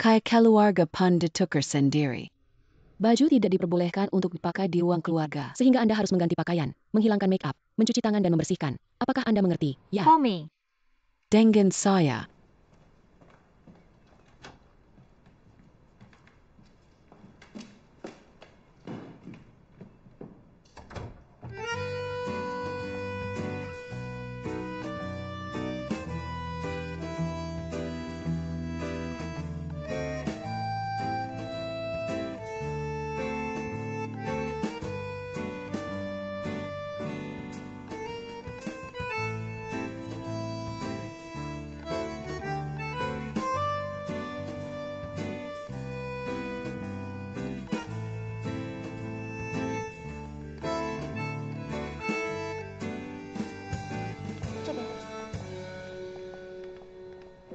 Pakai keluarga pun ditukar sendiri. Baju tidak diperbolehkan untuk dipakai di ruang keluarga, sehingga Anda harus mengganti pakaian, menghilangkan make up, mencuci tangan dan membersihkan. Apakah Anda mengerti? Ya. Tommy. Dengan saya.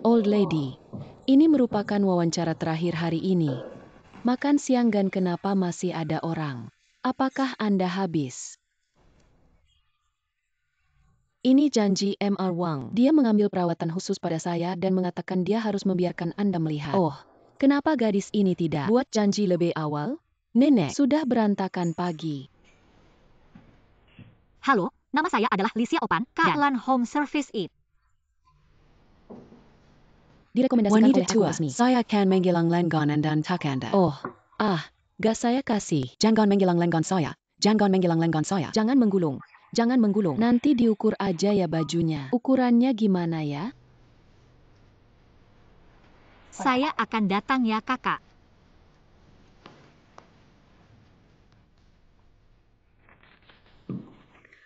Old lady, ini merupakan wawancara terakhir hari ini. Makan siang dan kenapa masih ada orang? Apakah Anda habis? Ini janji Mr. Wang. Dia mengambil perawatan khusus pada saya dan mengatakan dia harus membiarkan Anda melihat. Oh, kenapa gadis ini tidak buat janji lebih awal? Nenek, sudah berantakan pagi. Halo, nama saya adalah Licia Opan, dan Home Service It. Direkomendasikan oleh akun resmi. Saya akan menghilang langganan dan tak Anda. Oh, gak saya kasih. Jangan menghilang langganan saya. Jangan menghilang langganan saya. Jangan menggulung. Jangan menggulung. Nanti diukur aja ya bajunya. Ukurannya gimana ya? Saya akan datang ya kakak.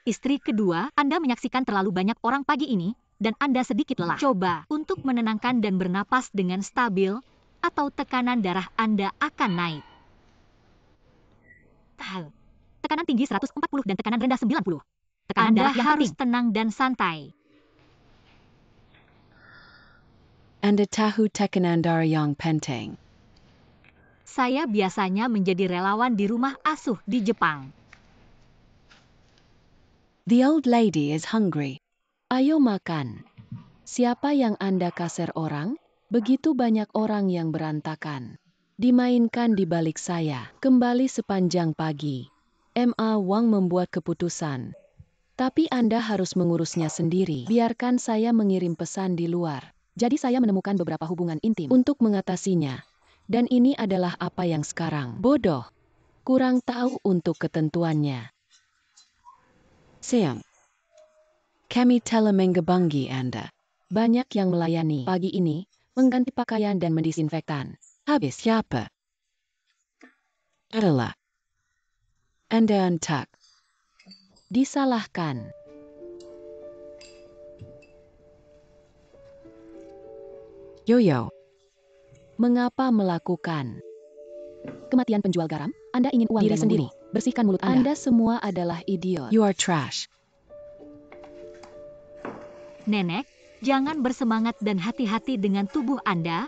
Istri kedua, Anda menyaksikan terlalu banyak orang pagi ini, dan Anda sedikit lelah. Coba untuk menenangkan dan bernapas dengan stabil, atau tekanan darah Anda akan naik. Tekanan tinggi 140 dan tekanan rendah 90. Tekanan darah yang harus tenang dan santai. Anda tahu tekanan darah yang penting. Saya biasanya menjadi relawan di rumah asuh di Jepang. The old lady is hungry. Ayo makan. Siapa yang Anda kasar orang? Begitu banyak orang yang berantakan. Dimainkan di balik saya. Kembali sepanjang pagi. Mr. Wang membuat keputusan. Tapi Anda harus mengurusnya sendiri. Biarkan saya mengirim pesan di luar. Jadi saya menemukan beberapa hubungan intim untuk mengatasinya. Dan ini adalah apa yang sekarang. Bodoh. Kurang tahu untuk ketentuannya. Siang. Kami telah menggebangi Anda. Banyak yang melayani pagi ini, mengganti pakaian dan mendisinfektan. Habis siapa? Adalah Anda antak. Disalahkan. Yoyo. Mengapa melakukan kematian penjual garam? Anda ingin uang diri sendiri. Bersihkan mulut Anda. Anda semua adalah idiot. You are trash. Nenek, jangan bersemangat dan hati-hati dengan tubuh Anda.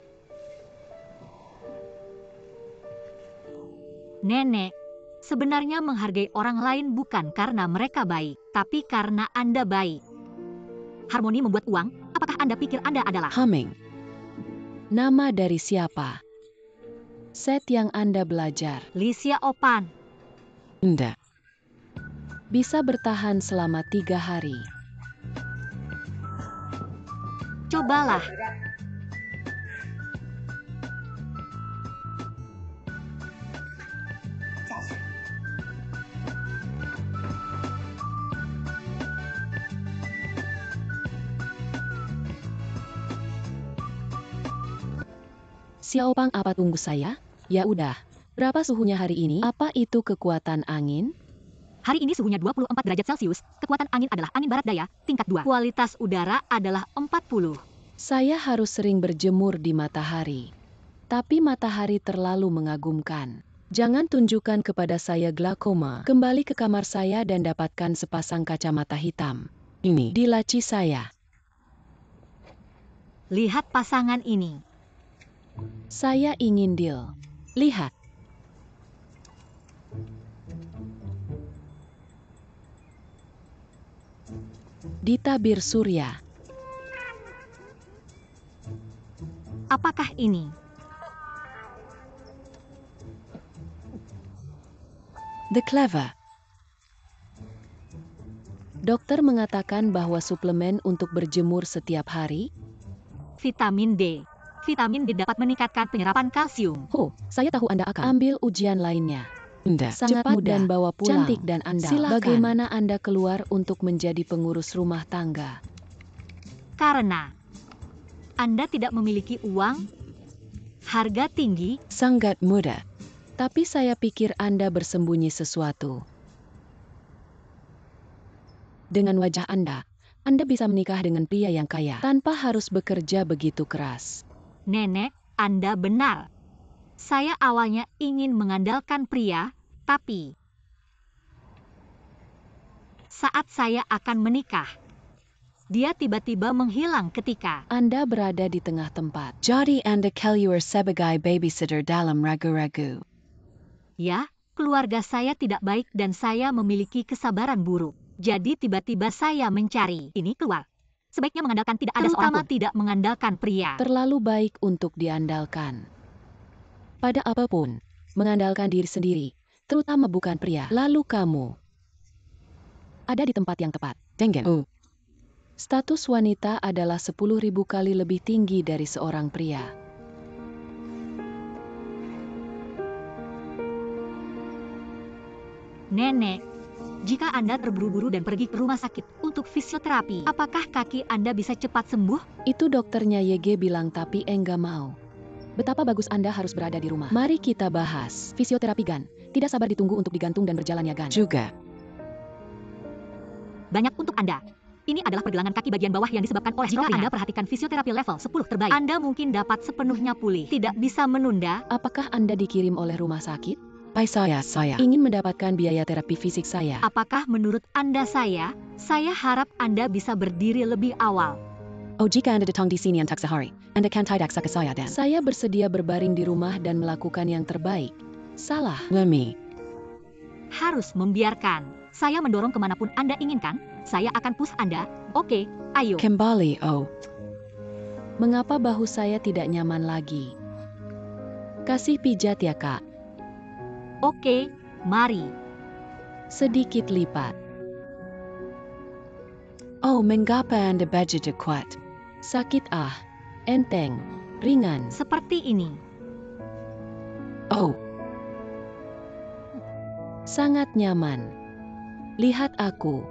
Nenek, sebenarnya menghargai orang lain bukan karena mereka baik, tapi karena Anda baik. Harmoni membuat uang, apakah Anda pikir Anda adalah Humming. Nama dari siapa? Set yang Anda belajar. Licia Opan? Anda bisa bertahan selama 3 hari. Cobalah. Xiaopang, apa tunggu saya? Ya udah. Berapa suhunya hari ini? Apa itu kekuatan angin? Hari ini suhunya 24 derajat Celcius, kekuatan angin adalah angin barat daya, tingkat 2. Kualitas udara adalah 40. Saya harus sering berjemur di matahari. Tapi matahari terlalu mengagumkan. Jangan tunjukkan kepada saya glaukoma. Kembali ke kamar saya dan dapatkan sepasang kacamata hitam. Ini di laci saya. Lihat pasangan ini. Saya ingin deal. Lihat. Di tabir surya. Apakah ini The clever. Dokter mengatakan bahwa suplemen untuk berjemur setiap hari. Vitamin D. Vitamin D dapat meningkatkan penyerapan kalsium. Oh, saya tahu Anda akan ambil ujian lainnya. Sangat cepat mudah, dan bawa pulang. cantik dan andal. Silakan. Silakan. Bagaimana Anda keluar untuk menjadi pengurus rumah tangga? Karena Anda tidak memiliki uang, harga tinggi, Sangat mudah. Tapi saya pikir Anda bersembunyi sesuatu. Dengan wajah Anda bisa menikah dengan pria yang kaya tanpa harus bekerja begitu keras. Nenek, Anda benar. Saya awalnya ingin mengandalkan pria, tapi saat saya akan menikah, dia tiba-tiba menghilang ketika Anda berada di tengah tempat. Jadi Anda keluar sebagai babysitter dalam ragu-ragu. ya, keluarga saya tidak baik dan saya memiliki kesabaran buruk. Jadi tiba-tiba saya mencari ini keluar. Sebaiknya mengandalkan tidak ada seorang pun. Tidak mengandalkan pria. Terlalu baik untuk diandalkan. Pada apapun, mengandalkan diri sendiri, terutama bukan pria. Lalu kamu ada di tempat yang tepat. Dengan. Status wanita adalah 10.000 kali lebih tinggi dari seorang pria. Nenek, jika Anda terburu-buru dan pergi ke rumah sakit untuk fisioterapi, apakah kaki Anda bisa cepat sembuh? Itu dokternya YG bilang tapi enggak mau. Betapa bagus Anda harus berada di rumah. Mari kita bahas. Fisioterapi Gan. Tidak sabar ditunggu untuk digantung dan berjalan ya Gan. Juga. Banyak untuk Anda. Ini adalah pergelangan kaki bagian bawah yang disebabkan oleh jika Anda perhatikan fisioterapi level 10 terbaik. Anda mungkin dapat sepenuhnya pulih. Tidak bisa menunda. Apakah Anda dikirim oleh rumah sakit? Saya Ingin mendapatkan biaya terapi fisik saya. Apakah menurut Anda saya harap Anda bisa berdiri lebih awal. jika Anda datang di sini untuk sehari, Anda kan tidak suka saya dan Saya bersedia berbaring di rumah dan melakukan yang terbaik. Salah. Lemi. Harus membiarkan. Saya mendorong kemanapun Anda inginkan. Saya akan push Anda. Oke, ayo. Kembali. Mengapa bahu saya tidak nyaman lagi? Kasih pijat ya Kak. Oke, mari. Sedikit lipat. Mengapa Anda begitu kuat? Sakit enteng, ringan. Seperti ini. Sangat nyaman. Lihat aku.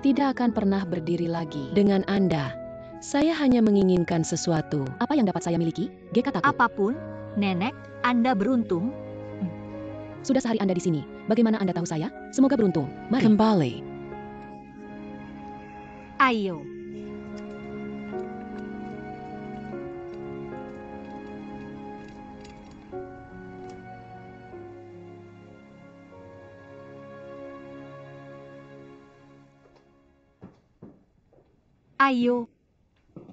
Tidak akan pernah berdiri lagi dengan Anda. Saya hanya menginginkan sesuatu. Apa yang dapat saya miliki? G kataku. Apapun, Nenek, Anda beruntung. Sudah sehari Anda di sini. Bagaimana Anda tahu saya? Semoga beruntung. Mari. Kembali. Ayo. Ayo.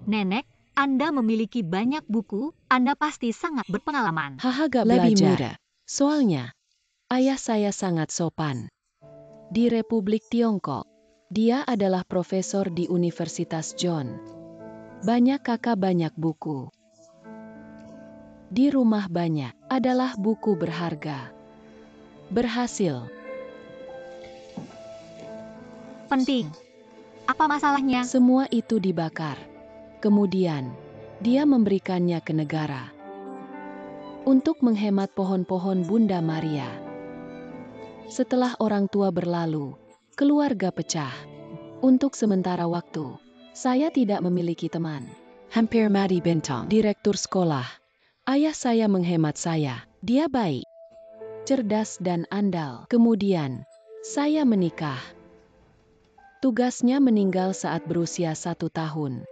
Nenek, Anda memiliki banyak buku, Anda pasti sangat berpengalaman. Haha gak Lebih belajar. muda. Soalnya, ayah saya sangat sopan. Di Republik Tiongkok, dia adalah profesor di Universitas John. Banyak kakak banyak buku. Di rumah banyak adalah buku berharga. Berhasil. Penting. Apa masalahnya? Semua itu dibakar. Kemudian, dia memberikannya ke negara. Untuk menghemat pohon-pohon Bunda Maria. Setelah orang tua berlalu, keluarga pecah. Untuk sementara waktu, saya tidak memiliki teman. Hampir mati bintang. Direktur sekolah. Ayah saya menghemat saya. Dia baik, cerdas dan andal. Kemudian, saya menikah. Tugasnya meninggal saat berusia 1 tahun.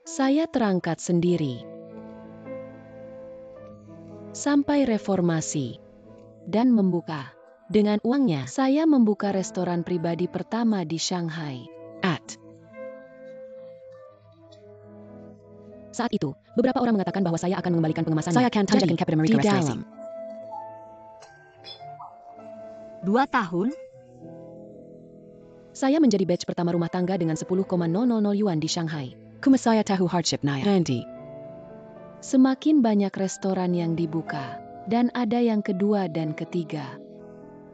Saya terangkat sendiri. Sampai reformasi. Dan membuka. Dengan uangnya, saya membuka restoran pribadi pertama di Shanghai. Saat itu, beberapa orang mengatakan bahwa saya akan mengembalikan pengemasannya. Saya akan tunjukkan kepada mereka di restorasi. dalam 2 tahun, saya menjadi batch pertama rumah tangga dengan 10,000 yuan di Shanghai. Kuma saya tahu hardship Naya. Andy. Semakin banyak restoran yang dibuka, Dan ada yang kedua dan ketiga.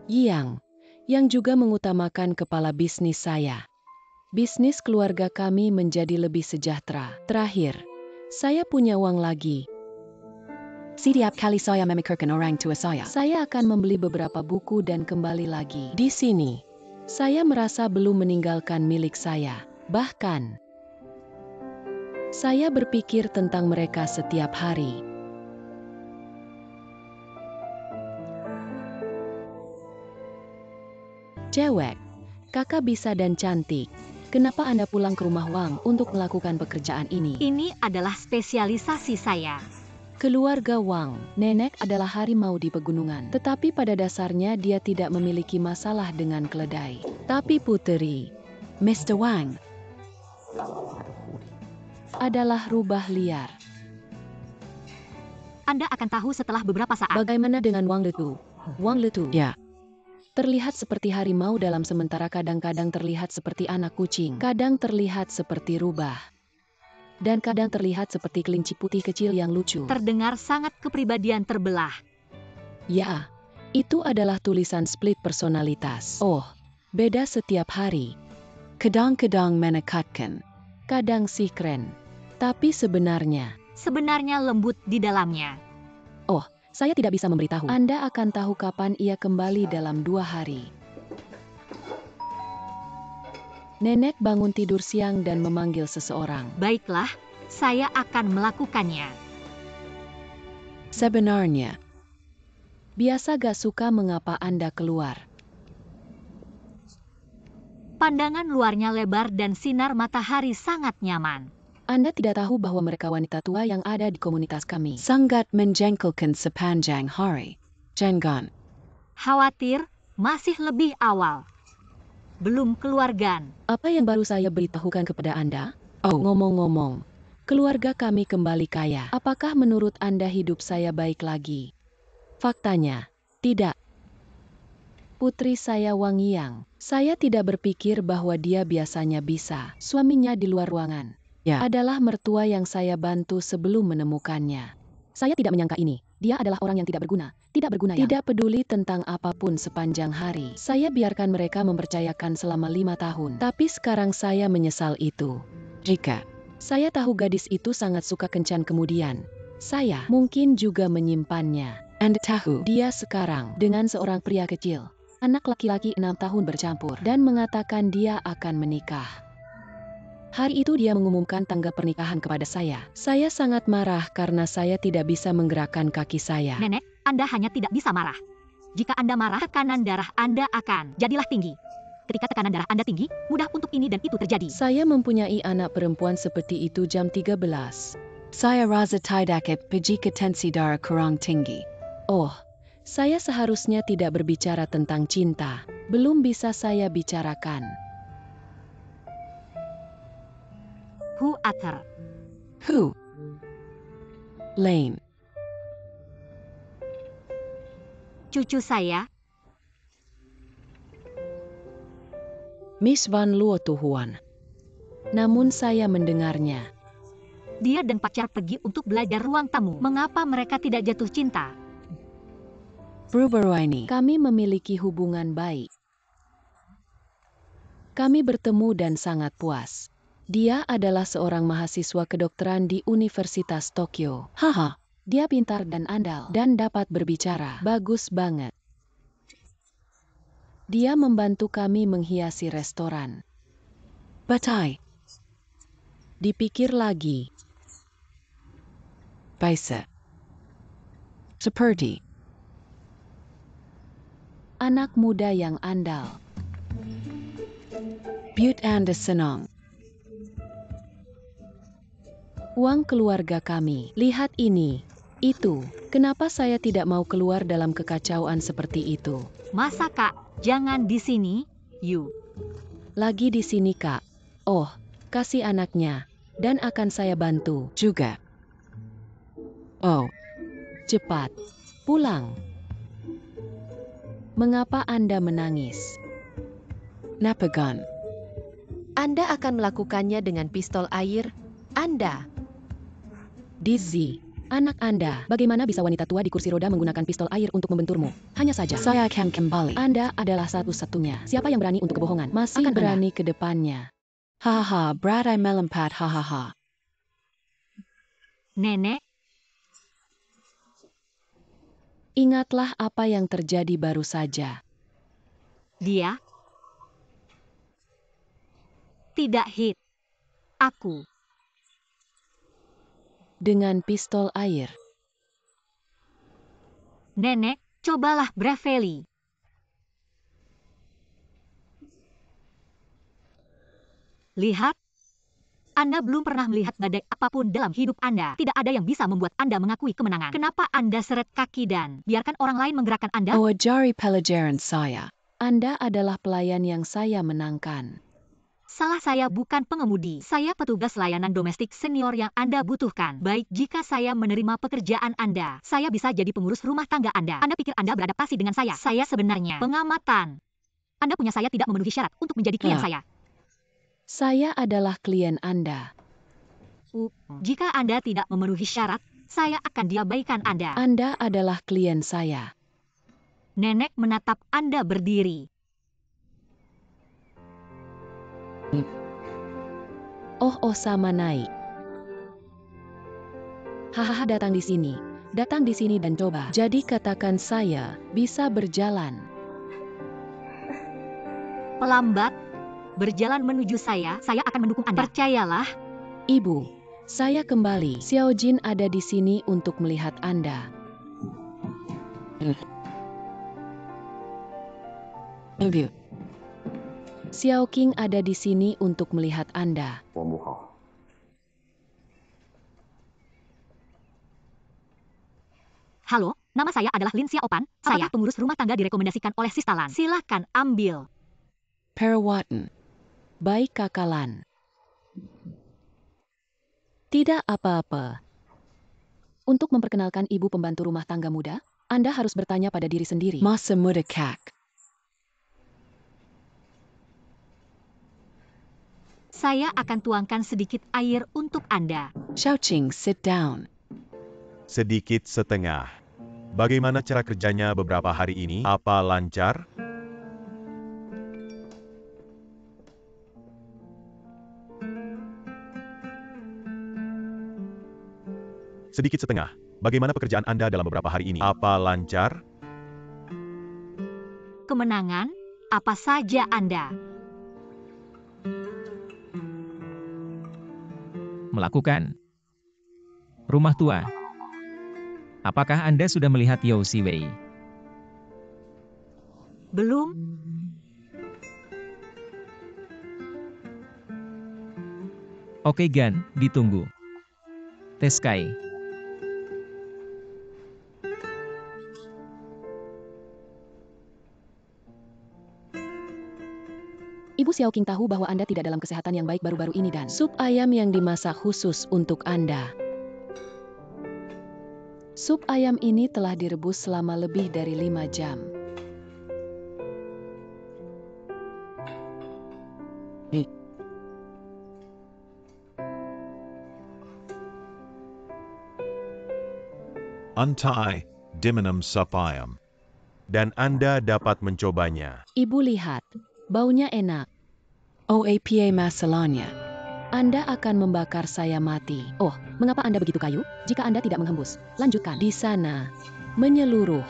Yang juga mengutamakan kepala bisnis saya. Bisnis keluarga kami menjadi lebih sejahtera. Terakhir, saya punya uang lagi. Setiap kali saya memikirkan orang tua saya akan membeli beberapa buku dan kembali lagi. Di sini, saya merasa belum meninggalkan milik saya. Bahkan, saya berpikir tentang mereka setiap hari. Cewek, kakak bisa dan cantik. Kenapa Anda pulang ke rumah Wang untuk melakukan pekerjaan ini? Ini adalah spesialisasi saya. Keluarga Wang, nenek adalah harimau di pegunungan. Tetapi pada dasarnya dia tidak memiliki masalah dengan keledai. Tapi puteri, Mr. Wang adalah rubah liar. Anda akan tahu setelah beberapa saat. Bagaimana dengan Wang Letu? Wang Letu Ya, terlihat seperti harimau dalam sementara kadang-kadang terlihat seperti anak kucing. Kadang terlihat seperti rubah. Dan kadang terlihat seperti kelinci putih kecil yang lucu. Terdengar sangat kepribadian terbelah. Ya, itu adalah tulisan split personalitas. Oh, beda setiap hari. kadang-kadang menakutkan. Kadang sih keren. Tapi sebenarnya, Lembut di dalamnya. saya tidak bisa memberitahu. Anda akan tahu kapan ia kembali dalam 2 hari. Nenek bangun tidur siang dan memanggil seseorang. Baiklah, saya akan melakukannya. Sebenarnya, Biasa gak suka mengapa Anda keluar. Pandangan luarnya lebar dan sinar matahari sangat nyaman. Anda tidak tahu bahwa mereka wanita tua yang ada di komunitas kami. sangat menjengkelkan sepanjang hari. Jangan. Khawatir, masih lebih awal. Belum keluargan. Apa yang baru saya beritahukan kepada Anda? Oh, Ngomong-ngomong, keluarga kami kembali kaya. Apakah menurut Anda hidup saya baik lagi? Faktanya, tidak. Putri saya Wang Yang. Saya tidak berpikir bahwa dia biasanya bisa. Suaminya di luar ruangan. ya. Adalah mertua yang saya bantu sebelum menemukannya. Saya tidak menyangka ini. Dia adalah orang yang tidak berguna. Tidak peduli tentang apapun sepanjang hari. Saya biarkan mereka mempercayakan selama 5 tahun. Tapi sekarang saya menyesal itu. Jika Saya tahu gadis itu sangat suka kencan kemudian. Saya mungkin juga menyimpannya. Anda tahu, Dia sekarang dengan seorang pria kecil. Anak laki-laki 6 tahun bercampur. Dan mengatakan dia akan menikah. Hari itu dia mengumumkan tanggal pernikahan kepada saya. Saya sangat marah karena saya tidak bisa menggerakkan kaki saya. Nenek, Anda hanya tidak bisa marah. Jika Anda marah, tekanan darah Anda akan jadilah tinggi. Ketika tekanan darah Anda tinggi, mudah untuk ini dan itu terjadi. Saya mempunyai anak perempuan seperti itu jam 13. saya rasa tidak jika tensi darah kurang tinggi. Oh, saya seharusnya tidak berbicara tentang cinta. Belum bisa saya bicarakan. Who Arthur? Who? Lane. Cucu saya, Miss Van Luotuhuan. Namun saya mendengarnya. dia dan pacar pergi untuk belajar ruang tamu. Mengapa mereka tidak jatuh cinta? Baru-baru ini, Kami memiliki hubungan baik. Kami bertemu dan sangat puas. Dia adalah seorang mahasiswa kedokteran di Universitas Tokyo. haha, Dia pintar dan andal dan dapat berbicara. Bagus banget. Dia membantu kami menghiasi restoran. batai, Dipikir lagi, bisa. Seperti, anak muda yang andal. Butte Anda senang. Uang keluarga kami. Lihat ini, itu. Kenapa saya tidak mau keluar dalam kekacauan seperti itu? Masa Kak, jangan di sini, you. Lagi di sini Kak. Oh, kasih anaknya. Dan akan saya bantu. Juga. Oh, Cepat. Pulang. Mengapa Anda menangis? napagan. Anda akan melakukannya dengan pistol air. Anda. Dizzy. Anak Anda, bagaimana bisa wanita tua di kursi roda menggunakan pistol air untuk membenturmu? Hanya saja, Saya akan kembali. Anda adalah satu-satunya. Siapa yang berani untuk kebohongan? Masih Akan berani ke depannya. Hahaha, berat I melompat hahaha. Nenek, Ingatlah apa yang terjadi baru saja. dia tidak hit aku. Dengan pistol air. Nenek, cobalah Bravely. Lihat, Anda belum pernah melihat badai apapun dalam hidup Anda. Tidak ada yang bisa membuat Anda mengakui kemenangan. Kenapa Anda seret kaki dan biarkan orang lain menggerakkan Anda? Oh, ajari pelajaran saya. Anda adalah pelayan yang saya menangkan. Salah saya bukan pengemudi. Saya petugas layanan domestik senior yang Anda butuhkan. Baik, jika saya menerima pekerjaan Anda, saya bisa jadi pengurus rumah tangga Anda. Anda pikir Anda beradaptasi dengan saya? Saya sebenarnya pengamatan. Anda punya saya tidak memenuhi syarat untuk menjadi klien saya. Saya adalah klien Anda. Jika Anda tidak memenuhi syarat, saya akan diabaikan Anda. Anda adalah klien saya. Nenek menatap Anda berdiri. Oh, sama naik. Hahaha, datang di sini. Datang di sini dan coba. Jadi katakan saya bisa berjalan. Pelambat, berjalan menuju saya akan mendukung Anda. Percayalah. Ibu, saya kembali. Xiao Jin ada di sini untuk melihat Anda. Ibu. Xiao King ada di sini untuk melihat Anda. Halo, nama saya adalah Lin Xiaopan. Saya pengurus rumah tangga direkomendasikan oleh Sistalan. Silakan ambil. Perawatan. Baik, Kakalan. Tidak apa-apa. Untuk memperkenalkan ibu pembantu rumah tangga muda, Anda harus bertanya pada diri sendiri. Masa muda kak. Saya akan tuangkan sedikit air untuk Anda. Xiaoqing, sit down. Sedikit setengah. Bagaimana cara kerjanya beberapa hari ini? Apa lancar? Sedikit setengah. Bagaimana pekerjaan Anda dalam beberapa hari ini? Apa lancar? Kemenangan, apa saja Anda. Melakukan rumah tua. Apakah Anda sudah melihat Yao Siwei? Belum. Oke Gan, ditunggu. Teskai. Ibu Xiao King tahu bahwa Anda tidak dalam kesehatan yang baik baru-baru ini dan sup ayam yang dimasak khusus untuk Anda. Sup ayam ini telah direbus selama lebih dari 5 jam. Untie, diminum sup ayam. Dan Anda dapat mencobanya. Ibu lihat, baunya enak. OAPA masalahnya. Anda akan membakar saya mati. Oh, mengapa Anda begitu kayu? Jika Anda tidak menghembus, lanjutkan. Di sana, menyeluruh.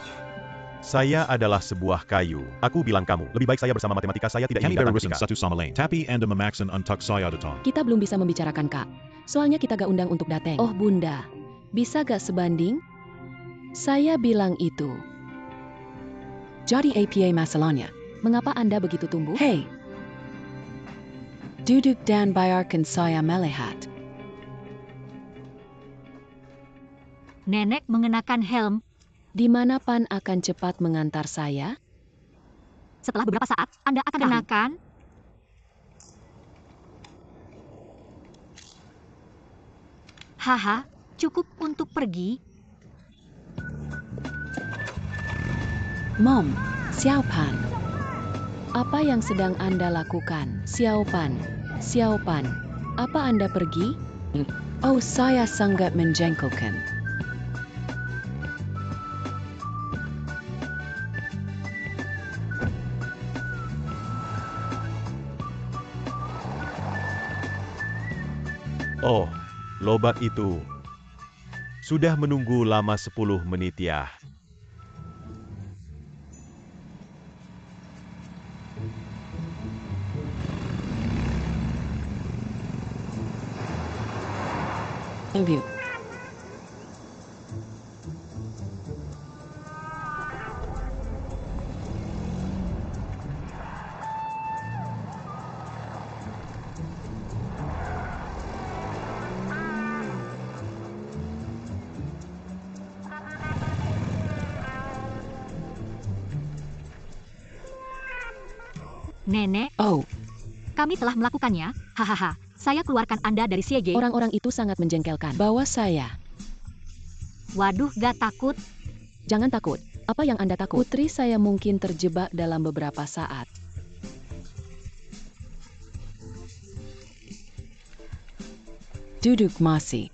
Saya adalah sebuah kayu. Aku bilang kamu, lebih baik saya bersama matematika, saya tidak Kami ingin berwisen matematika. satu sama lain. Tapi Anda memaksa untuk saya datang. Kita belum bisa membicarakan, Kak. Soalnya kita gak undang untuk dateng. Oh, Bunda. Bisa gak sebanding? Saya bilang itu. Jadi APA masalahnya. Mengapa Anda begitu tumbuh? Hey. Duduk dan bayarkan saya melihat. Nenek mengenakan helm. Di mana Pan akan cepat mengantar saya? Setelah beberapa saat, Anda akan kenakan. Haha, cukup untuk pergi. Mom, Xiao Pan. Apa yang sedang Anda lakukan? Xiao Pan. Xiao Pan. Apa Anda pergi? Oh, saya sangat menjengkelkan. Oh, lobat itu. Sudah menunggu lama 10 menit ya. Love you. Nenek, Oh, kami telah melakukannya. Hahaha. Saya keluarkan Anda dari CJ. orang-orang itu sangat menjengkelkan. Bawa saya. Waduh, gak takut. Jangan takut. Apa yang Anda takut? Putri saya mungkin terjebak dalam beberapa saat. Duduk masih.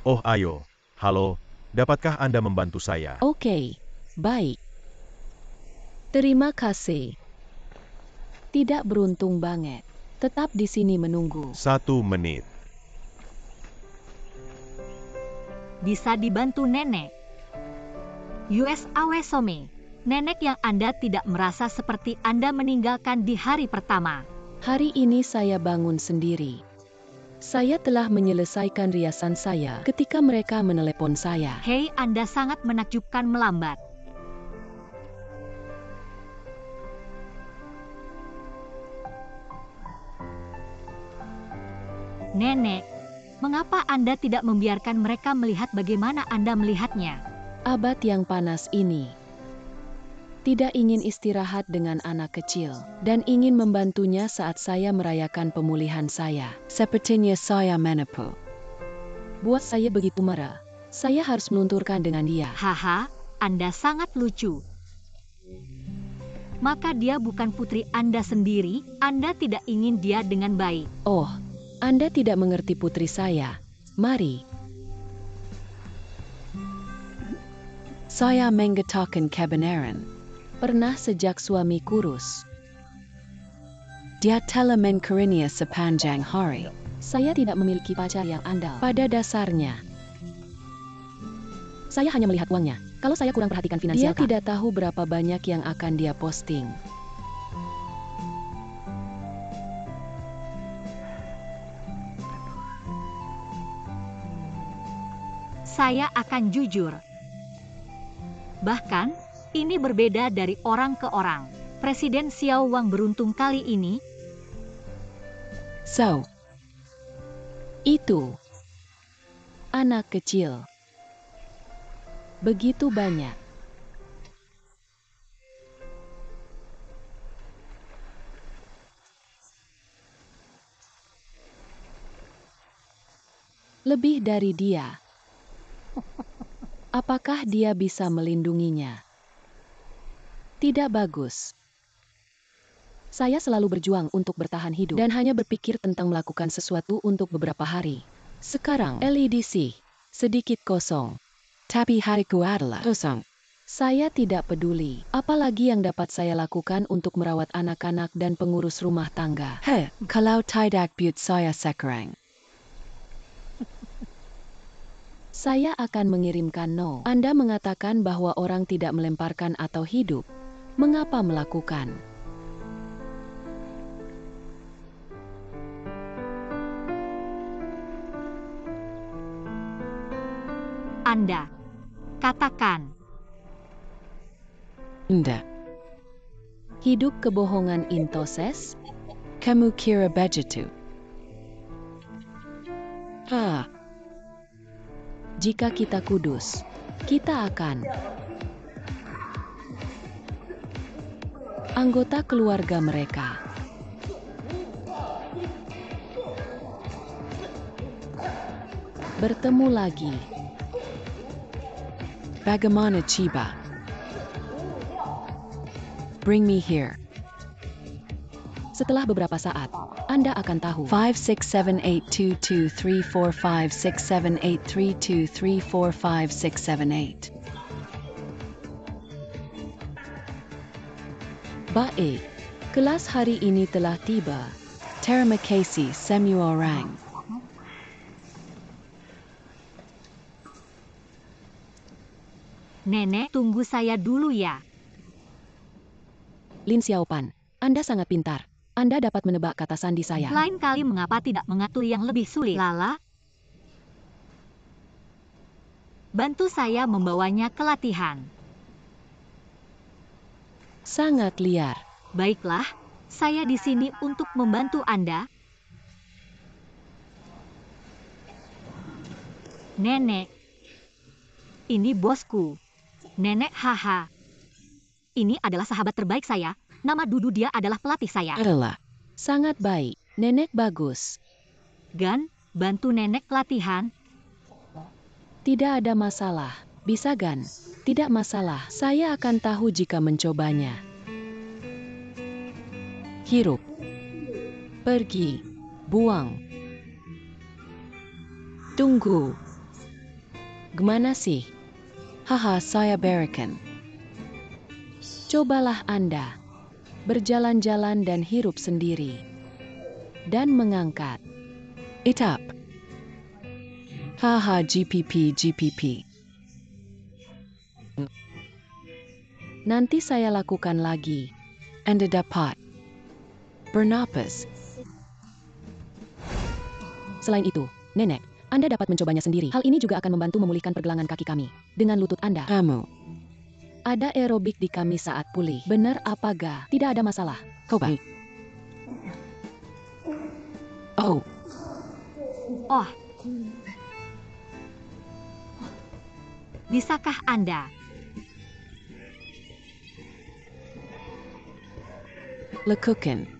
Oh ayo, halo, dapatkah Anda membantu saya? Oke, baik. Terima kasih. Tidak beruntung banget. Tetap di sini menunggu. 1 menit. Bisa dibantu nenek. US Awesome. Nenek yang Anda tidak merasa seperti Anda meninggalkan di hari pertama. Hari ini saya bangun sendiri. Saya telah menyelesaikan riasan saya ketika mereka menelepon saya. Hei, Anda sangat menakjubkan melambat. Nenek, mengapa Anda tidak membiarkan mereka melihat bagaimana Anda melihatnya? Abad yang panas ini. Tidak ingin istirahat dengan anak kecil, dan ingin membantunya saat saya merayakan pemulihan saya. Sepertinya saya menipu. Buat saya begitu marah. Saya harus melunturkan dengan dia. Haha, Anda sangat lucu. Maka dia bukan putri Anda sendiri, Anda tidak ingin dia dengan baik. Oh, Anda tidak mengerti putri saya. Mari. Saya mengatakan kebenaran. Pernah sejak suami kurus. Dia telah mengkarinya sepanjang hari. Saya tidak memiliki pacar yang andal. Pada dasarnya, saya hanya melihat uangnya. Kalau saya kurang perhatikan finansial, dia tidak tahu berapa banyak yang akan dia posting. Saya akan jujur. Bahkan, ini berbeda dari orang ke orang. Presiden Xiao Wang beruntung kali ini. So, itu anak kecil. Begitu banyak. Lebih dari dia. Apakah dia bisa melindunginya? Tidak bagus. Saya selalu berjuang untuk bertahan hidup dan hanya berpikir tentang melakukan sesuatu untuk beberapa hari. Sekarang, LEDC sedikit kosong. Tapi hariku adalah kosong. Saya tidak peduli, apalagi yang dapat saya lakukan untuk merawat anak-anak dan pengurus rumah tangga. Kalau tidak buat saya sekarang. Saya akan mengirimkan no. Anda mengatakan bahwa orang tidak melemparkan atau hidup. Mengapa melakukan? Anda? Katakan. Anda. Hidup kebohongan intoses? Kamu kira begitu? Jika kita kudus, kita akan anggota keluarga mereka. Bertemu lagi. Bagaimana Chiba? Bring me here. Setelah beberapa saat, Anda akan tahu. 5678324567832345678. Baik, kelas hari ini telah tiba. Terima kasih semua orang. Nenek, tunggu saya dulu ya. Lin Xiaopan, Anda sangat pintar. Anda dapat menebak kata sandi saya. Lain kali mengapa tidak mengatur yang lebih sulit? Lala, bantu saya membawanya ke latihan. Sangat liar. Baiklah, saya di sini untuk membantu Anda. Nenek, ini bosku. Nenek, haha. Ini adalah sahabat terbaik saya. Nama Dudu, dia adalah pelatih saya. Adalah. Sangat baik. Nenek bagus. Gan, bantu nenek latihan. Tidak ada masalah. Bisa Gan? Tidak masalah. Saya akan tahu jika mencobanya. Hirup. Pergi. Buang. Tunggu. Gimana sih? Haha, saya berikan. Cobalah Anda. Berjalan-jalan dan hirup sendiri. Dan mengangkat. Itap. Haha, GPP. Nanti saya lakukan lagi. Anda dapat. Bernapas. Selain itu, Nenek, Anda dapat mencobanya sendiri. Hal ini juga akan membantu memulihkan pergelangan kaki kami. Dengan lutut Anda. Kamu. Ada aerobik di kami saat pulih. Benar apa ga? Tidak ada masalah. Coba. Oh. Oh. Bisakah Anda? Lakukan.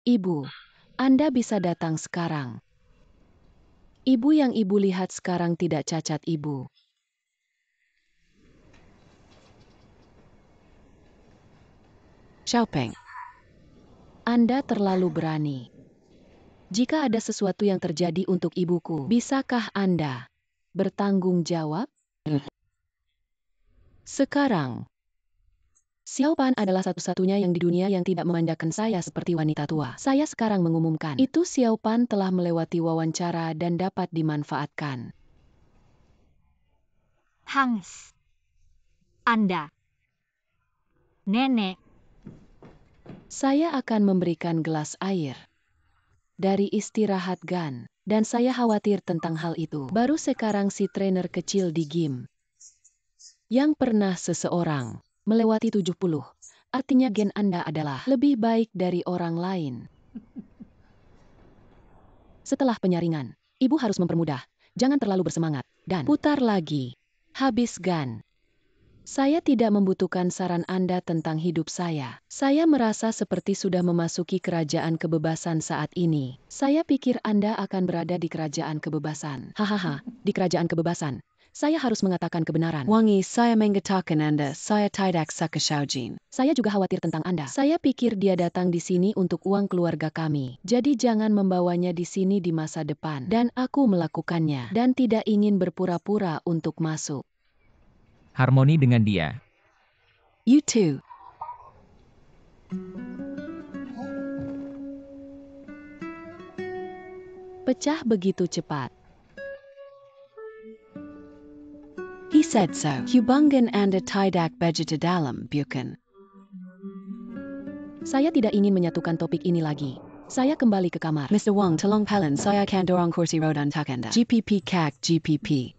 Ibu, Anda bisa datang sekarang. Ibu yang Ibu lihat sekarang tidak cacat Ibu. Xiaopeng. Anda terlalu berani. Jika ada sesuatu yang terjadi untuk ibuku, bisakah Anda bertanggung jawab? Sekarang, Xiaopan adalah satu-satunya yang di dunia yang tidak memanjakan saya seperti wanita tua. Saya sekarang mengumumkan, itu Xiaopan telah melewati wawancara dan dapat dimanfaatkan. Hans. Anda. Nenek. Saya akan memberikan gelas air dari istirahat Gan, dan saya khawatir tentang hal itu. Baru sekarang si trainer kecil di gym yang pernah seseorang melewati 70, artinya gen Anda adalah lebih baik dari orang lain. Setelah penyaringan, Ibu harus mempermudah, jangan terlalu bersemangat, dan putar lagi. Habis Gan. Saya tidak membutuhkan saran Anda tentang hidup saya. Saya merasa seperti sudah memasuki kerajaan kebebasan saat ini. Saya pikir Anda akan berada di kerajaan kebebasan. Hahaha, di kerajaan kebebasan. Saya harus mengatakan kebenaran. Wangi, saya mengatakan Anda, saya tidak suka Xiaojin. Saya juga khawatir tentang Anda. Saya pikir dia datang di sini untuk uang keluarga kami. Jadi jangan membawanya di sini di masa depan. Dan aku melakukannya. Dan tidak ingin berpura-pura untuk masuk. Harmoni dengan dia. You too. Pecah begitu cepat. He said so. Hubungan Anda tidak begitu dalam, bukan? Saya tidak ingin menyatukan topik ini lagi. Saya kembali ke kamar. Mr. Wang, tolong pelan saya akan dorong kursi roda untuk Anda. GPP kak GPP.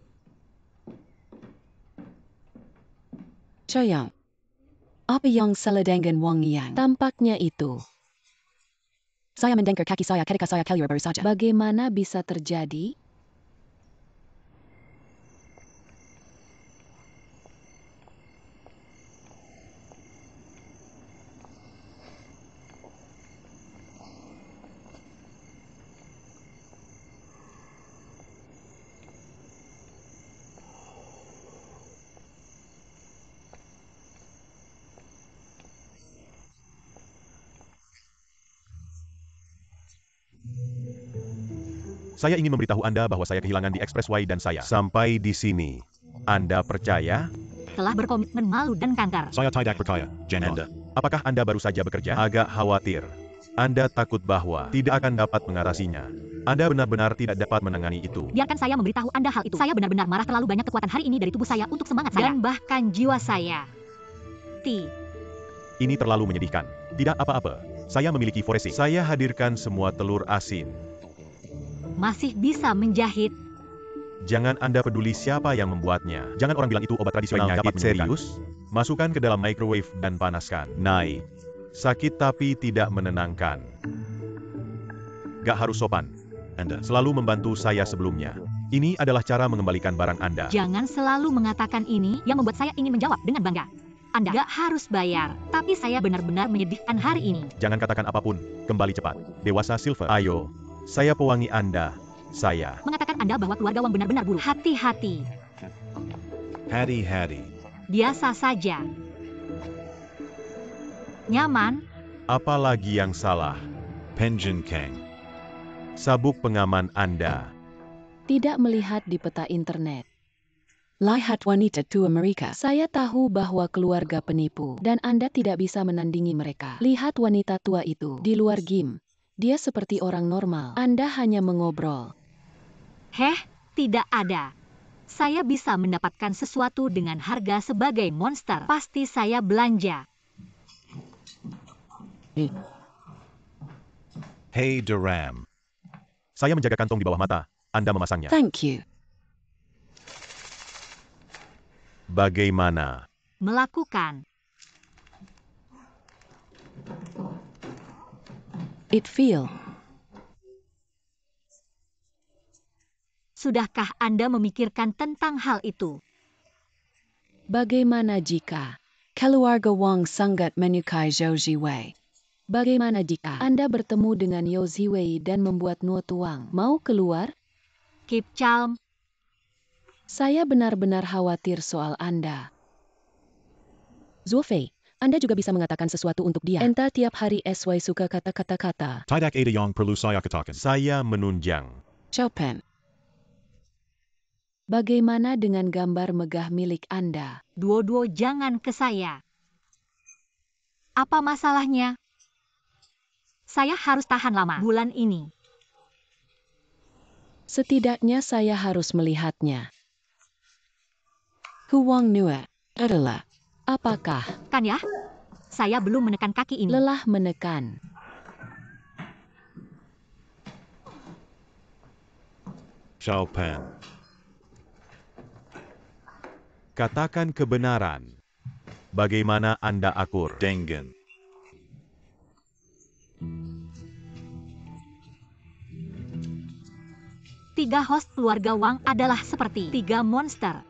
Choyong. Apa yang salah dengan Wang Yang? Tampaknya itu. Saya mendengar kaki saya ketika saya keluar baru saja. Bagaimana bisa terjadi? Saya ingin memberitahu Anda bahwa saya kehilangan di Expressway dan saya sampai di sini. Anda percaya? Telah berkomitmen malu dan kanker. Saya tidak percaya, Jananda. Apakah Anda baru saja bekerja? Agak khawatir. Anda takut bahwa tidak akan dapat mengatasinya. Anda benar-benar tidak dapat menangani itu. Biarkan saya memberitahu Anda hal itu. Saya benar-benar marah, terlalu banyak kekuatan hari ini dari tubuh saya untuk semangat saya. Dan bahkan jiwa saya. Ini terlalu menyedihkan. Tidak apa-apa. Saya memiliki foresi. Saya hadirkan semua telur asin. Masih bisa menjahit. Jangan Anda peduli siapa yang membuatnya. Jangan orang bilang itu obat tradisional dapat serius. Masukkan ke dalam microwave dan panaskan. Naik. Sakit tapi tidak menenangkan. Gak harus sopan. Anda selalu membantu saya sebelumnya. Ini adalah cara mengembalikan barang Anda. Jangan selalu mengatakan ini yang membuat saya ingin menjawab dengan bangga. Anda gak harus bayar, tapi saya benar-benar menyedihkan hari ini. Jangan katakan apapun. Kembali cepat. Dewasa Silver. Ayo. Saya pewangi Anda. Saya Mengatakan Anda bahwa keluarga Wang benar-benar buruk. Hati-hati. Hati-hati. Biasa saja. Nyaman. apalagi yang salah. Penjin Kang. Sabuk pengaman Anda. Tidak melihat di peta internet. Lihat wanita tua mereka. Saya tahu bahwa keluarga penipu, dan Anda tidak bisa menandingi mereka. Lihat wanita tua itu di luar game. Dia seperti orang normal. Anda hanya mengobrol. Tidak ada. Saya bisa mendapatkan sesuatu dengan harga sebagai monster. Pasti saya belanja. Hey Duram. Saya menjaga kantong di bawah mata. Anda memasangnya. Thank you. Bagaimana? Melakukan. It feel. Sudahkah Anda memikirkan tentang hal itu? Bagaimana jika? Keluarga Wang sangat menyukai Zhou Ziwei. Bagaimana jika Anda bertemu dengan Yao Ziwei dan membuat Nuo Tuang? Mau keluar? Keep calm. Saya benar-benar khawatir soal Anda. Zuofei, Anda juga bisa mengatakan sesuatu untuk dia. Entah tiap hari SY suka kata-kata-kata. Tidak ada yang perlu saya katakan. Saya menunjang. Chopin. Bagaimana dengan gambar megah milik Anda? Duo-duo jangan ke saya. Apa masalahnya? Saya harus tahan lama bulan ini. Setidaknya saya harus melihatnya. Hu Wang Nua adalah. Apakah Kan ya? Saya belum menekan kaki ini. lelah menekan? Chopin. Katakan kebenaran. Bagaimana Anda akur? Dengan. Tiga host keluarga Wang adalah seperti tiga monster.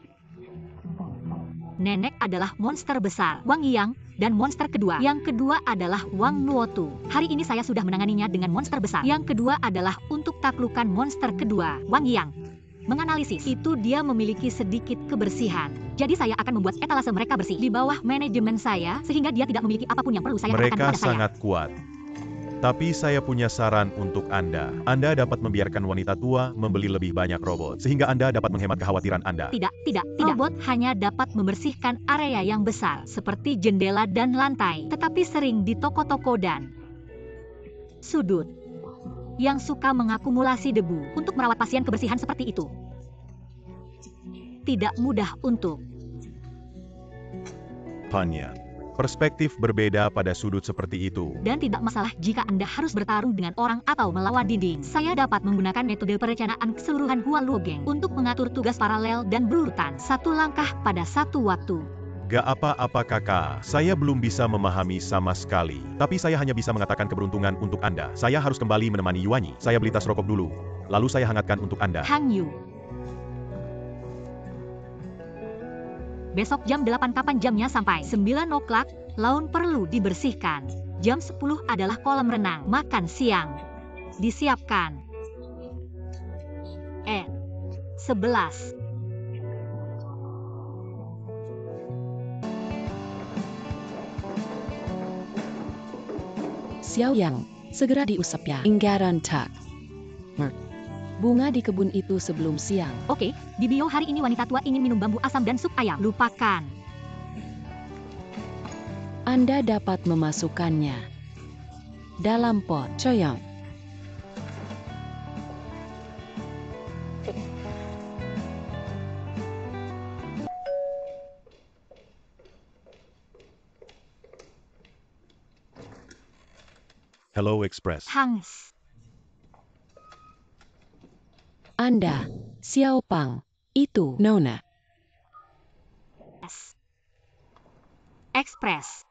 Nenek adalah monster besar, Wang Yang, dan monster kedua. Yang kedua adalah Wang Nuotu. Hari ini saya sudah menanganinya dengan monster besar. Yang kedua adalah untuk taklukan monster kedua, Wang Yang. Menganalisis, itu dia memiliki sedikit kebersihan. Jadi saya akan membuat etalase mereka bersih di bawah manajemen saya, sehingga dia tidak memiliki apapun yang perlu saya katakan Mereka kepada saya. sangat kuat. Tapi saya punya saran untuk Anda. Anda dapat membiarkan wanita tua membeli lebih banyak robot, sehingga Anda dapat menghemat kekhawatiran Anda. Tidak. Robot hanya dapat membersihkan area yang besar, seperti jendela dan lantai, tetapi sering di toko-toko dan sudut yang suka mengakumulasi debu. Untuk merawat pasien kebersihan seperti itu tidak mudah untuk Panya. Perspektif berbeda pada sudut seperti itu. dan tidak masalah jika Anda harus bertarung dengan orang atau melawan dinding. Saya dapat menggunakan metode perencanaan keseluruhan Hua Luogeng untuk mengatur tugas paralel dan berurutan satu langkah pada satu waktu. Gak apa-apa kakak, saya belum bisa memahami sama sekali. Tapi saya hanya bisa mengatakan keberuntungan untuk Anda. Saya harus kembali menemani Yuanyi. Saya beli tas rokok dulu. Lalu saya hangatkan untuk Anda. Hang Yu. Besok jam 8 kapan jamnya sampai 9 o'clock, laun perlu dibersihkan. Jam 10 adalah kolam renang, makan siang. Disiapkan. 11. Xiao Yang, segera diusap ya. Inggaran tak. Bunga di kebun itu sebelum siang. Oke, di bio hari ini wanita tua ingin minum bambu asam dan sup ayam. Lupakan. Anda dapat memasukkannya dalam pot. Choyong. Hello Express. Hangs. Anda, Xiao Pang, itu Nona. Express.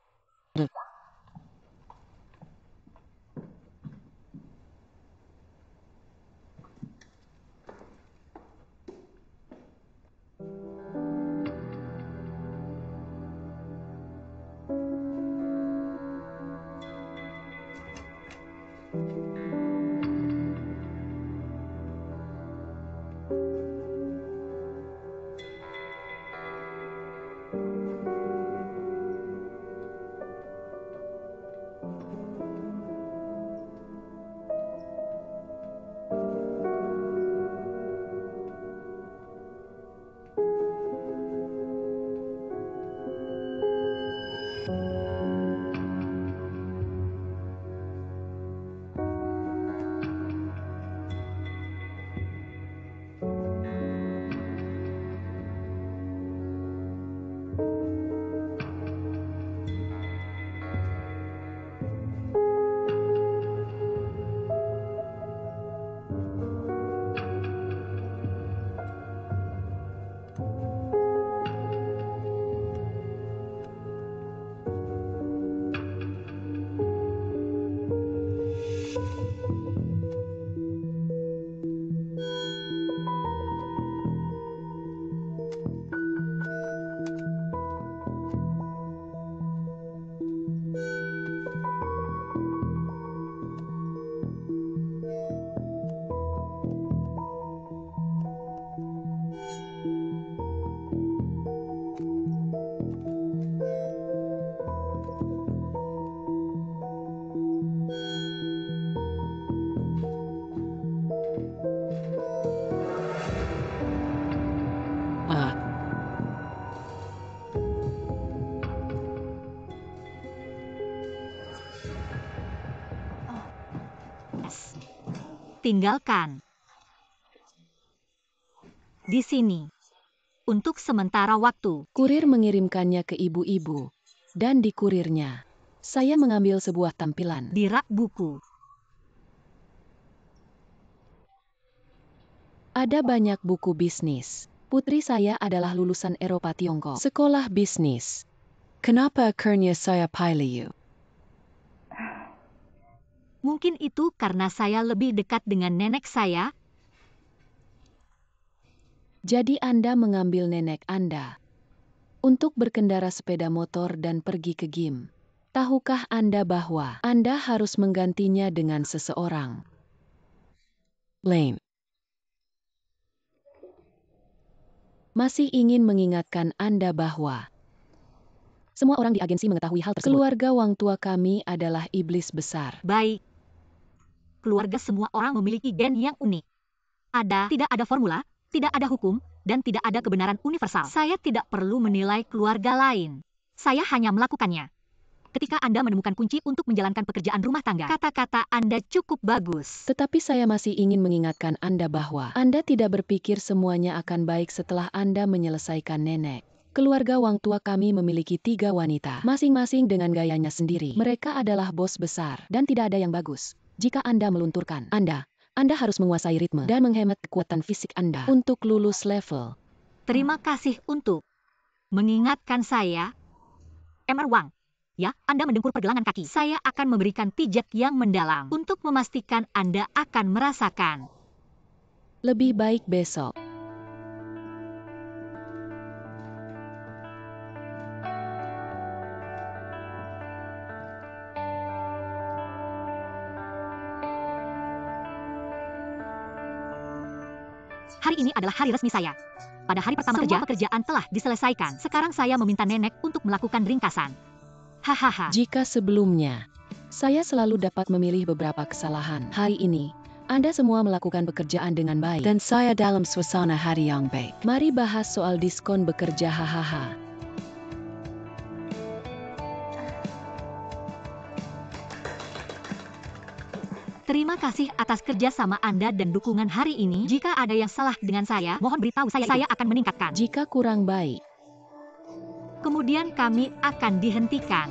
Tinggalkan di sini untuk sementara waktu. kurir mengirimkannya ke ibu-ibu, dan di kurirnya, saya mengambil sebuah tampilan. Di rak buku. Ada banyak buku bisnis. Putri saya adalah lulusan Eropa Tiongkok. Sekolah bisnis. Kenapa kerja saya pilih you? Mungkin itu karena saya lebih dekat dengan nenek saya. Jadi Anda mengambil nenek Anda. untuk berkendara sepeda motor dan pergi ke gym. Tahukah Anda bahwa Anda harus menggantinya dengan seseorang? Lane. Masih ingin mengingatkan Anda bahwa semua orang di agensi mengetahui hal tersebut. Keluarga wang tua kami adalah iblis besar. Baik. Keluarga semua orang memiliki gen yang unik. Tidak ada formula, tidak ada hukum, dan tidak ada kebenaran universal. Saya tidak perlu menilai keluarga lain. Saya hanya melakukannya. Ketika Anda menemukan kunci untuk menjalankan pekerjaan rumah tangga, kata-kata Anda cukup bagus. Tetapi saya masih ingin mengingatkan Anda bahwa Anda tidak berpikir semuanya akan baik setelah Anda menyelesaikan nenek. Keluarga wang tua kami memiliki 3 wanita, masing-masing dengan gayanya sendiri. Mereka adalah bos besar, dan tidak ada yang bagus. Jika Anda melunturkan, Anda harus menguasai ritme dan menghemat kekuatan fisik Anda untuk lulus level. Terima kasih untuk mengingatkan saya. Emmer Wang. Ya, Anda mendengkur pergelangan kaki. Saya akan memberikan pijat yang mendalam untuk memastikan Anda akan merasakan. Lebih baik besok. Hari ini adalah hari resmi saya. Pada hari pertama kerja, pekerjaan telah diselesaikan. Sekarang saya meminta nenek untuk melakukan ringkasan. Hahaha. Jika sebelumnya, saya selalu dapat memilih beberapa kesalahan. Hari ini, Anda semua melakukan pekerjaan dengan baik. Dan saya dalam suasana hari yang baik. Mari bahas soal diskon bekerja hahaha. Terima kasih atas kerjasama Anda dan dukungan hari ini. Jika ada yang salah dengan saya, mohon beritahu saya akan meningkatkan. Jika kurang baik, Kemudian kami akan dihentikan.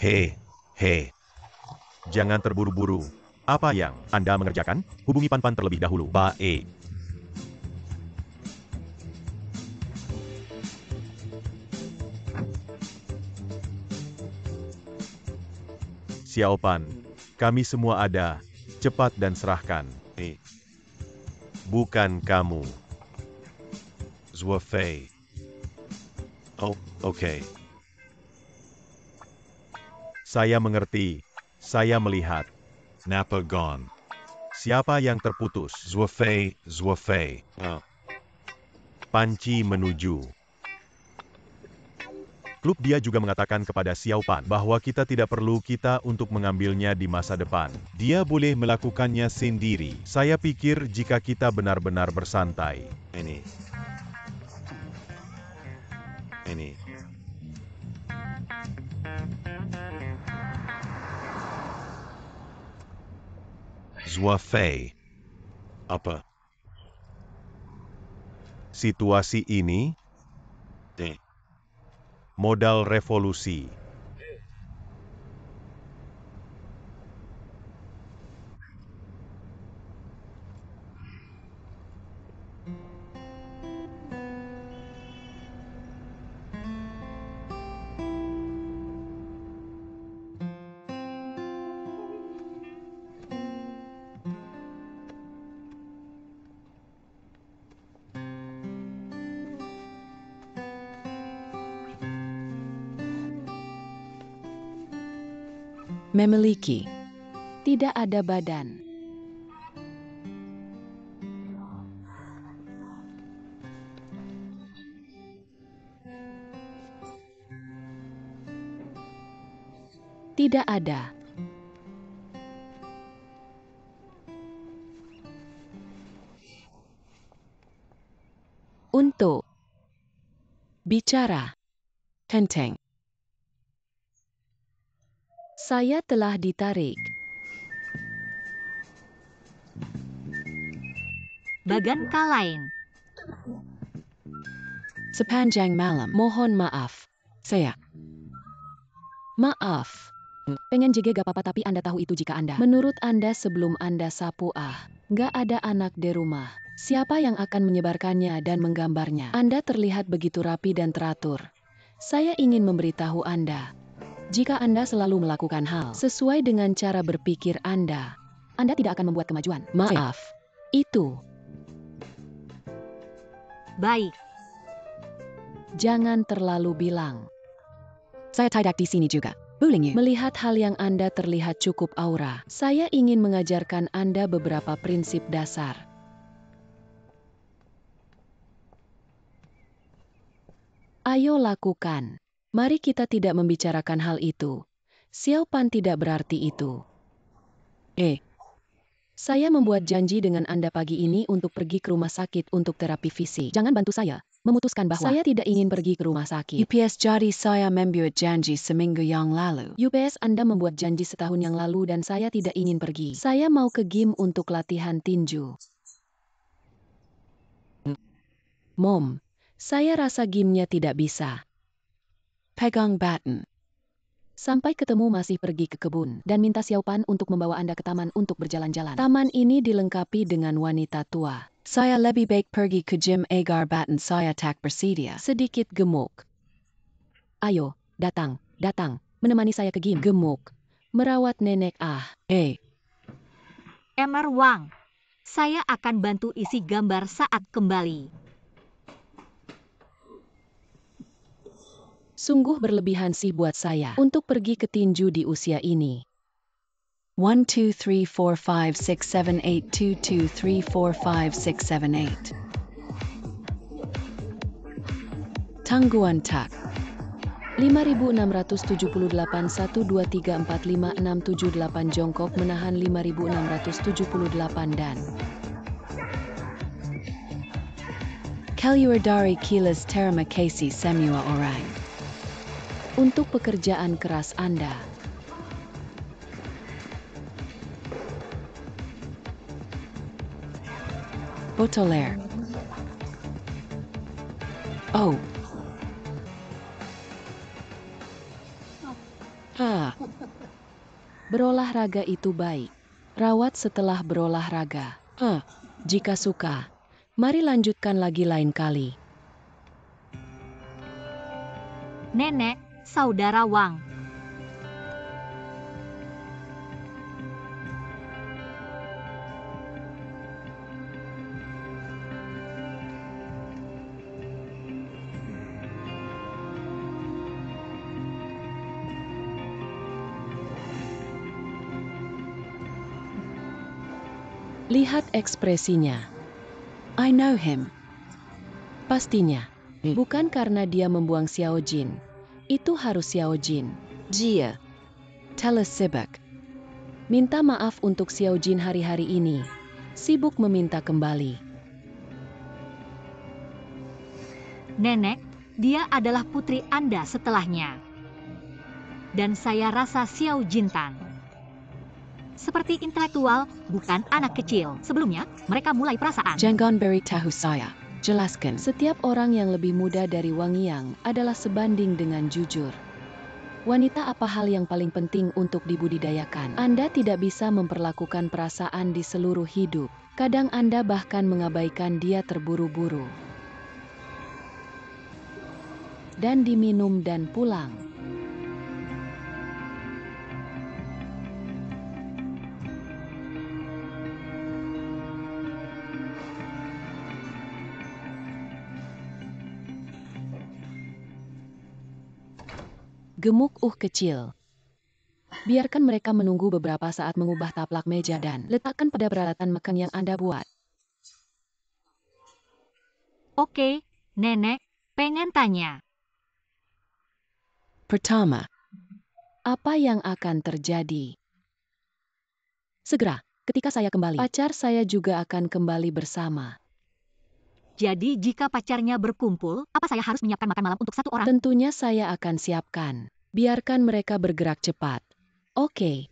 Hei. Jangan terburu-buru. Apa yang Anda mengerjakan? Hubungi Pan terlebih dahulu. Baik. Xiao Pan, kami semua ada. Cepat dan serahkan. Bukan kamu. Zhua Fei. Oh, okay. Saya mengerti. Saya melihat. Napa gone. Siapa yang terputus? Zhua Fei. Oh. Panci menuju. Klub dia juga mengatakan kepada Xiao Pan bahwa kita tidak perlu kita untuk mengambilnya di masa depan. Dia boleh melakukannya sendiri. Saya pikir jika kita benar-benar bersantai. Ini. Zhua Fei. Apa? Situasi ini modal revolusi. Memiliki. tidak ada badan. Tidak ada. Untuk bicara. Penting. Saya telah ditarik. Bagan lain. Sepanjang malam. Mohon maaf. Saya. Maaf. Pengen jege gak apa-apa tapi Anda tahu itu jika Anda. Menurut Anda sebelum Anda sapu Nggak ada anak di rumah. Siapa yang akan menyebarkannya dan menggambarnya? Anda terlihat begitu rapi dan teratur. Saya ingin memberitahu Anda. Jika Anda selalu melakukan hal sesuai dengan cara berpikir Anda tidak akan membuat kemajuan. Maaf. Itu. Baik. Jangan terlalu bilang. Saya tidak di sini juga. Bullying you. Melihat hal yang Anda terlihat cukup aura, saya ingin mengajarkan Anda beberapa prinsip dasar. Ayo lakukan. Mari kita tidak membicarakan hal itu. Xiao Pan tidak berarti itu. Saya membuat janji dengan Anda pagi ini untuk pergi ke rumah sakit untuk terapi fisik. Jangan bantu saya memutuskan bahwa saya tidak ingin pergi ke rumah sakit. UPS jadi saya membuat janji seminggu yang lalu. UPS Anda membuat janji setahun yang lalu dan saya tidak ingin pergi. Saya mau ke gym untuk latihan tinju. Mom, saya rasa gymnya tidak bisa. Pegang baton. Sampai ketemu masih pergi ke kebun dan minta Xiao Pan untuk membawa Anda ke taman untuk berjalan-jalan. Taman ini dilengkapi dengan wanita tua. Saya lebih baik pergi ke gym agar baton saya tak bersedia. Sedikit gemuk. Ayo, datang, menemani saya ke gym. Gemuk. Merawat nenek Emmer Wang. Saya akan bantu isi gambar saat kembali. Sungguh berlebihan sih buat saya untuk pergi ke tinju di usia ini. 1 2 3 4 5 6 7 8 2 2 3 4 5 6 7 8. Tangguhan tak. 5678 1 2 3 4 5 6 7 8 jongkok menahan 5678 dan Keluar dari kilas terima kasih semua orang. untuk pekerjaan keras Anda. Botoler. Oh. Berolahraga itu baik. Rawat setelah berolahraga. Jika suka, mari lanjutkan lagi lain kali. Nenek, saudara Wang. Lihat ekspresinya. I know him. Pastinya. Bukan karena dia membuang Xiao Jin. Itu harus Xiao Jin. Jia. Telah sibuk. Minta maaf untuk Xiao Jin hari-hari ini. Sibuk meminta kembali. Nenek, dia adalah putri Anda setelahnya. Dan saya rasa Xiao Jintan seperti intelektual, bukan anak kecil. Sebelumnya, mereka mulai perasaan. Jangan beritahu saya. Jelaskan. Setiap orang yang lebih muda dari Wang Yang adalah sebanding dengan jujur. Wanita apa hal yang paling penting untuk dibudidayakan? Anda tidak bisa memperlakukan perasaan di seluruh hidup. Kadang Anda bahkan mengabaikan dia terburu-buru. Dan diminum dan pulang. Gemuk kecil. Biarkan mereka menunggu beberapa saat mengubah taplak meja dan letakkan pada peralatan makan yang Anda buat. Oke, Nenek, pengen tanya. Pertama. Apa yang akan terjadi? Segera, ketika saya kembali, pacar saya juga akan kembali bersama. Jadi jika pacarnya berkumpul, apa saya harus menyiapkan makan malam untuk satu orang? Tentunya saya akan siapkan. Biarkan mereka bergerak cepat. Oke.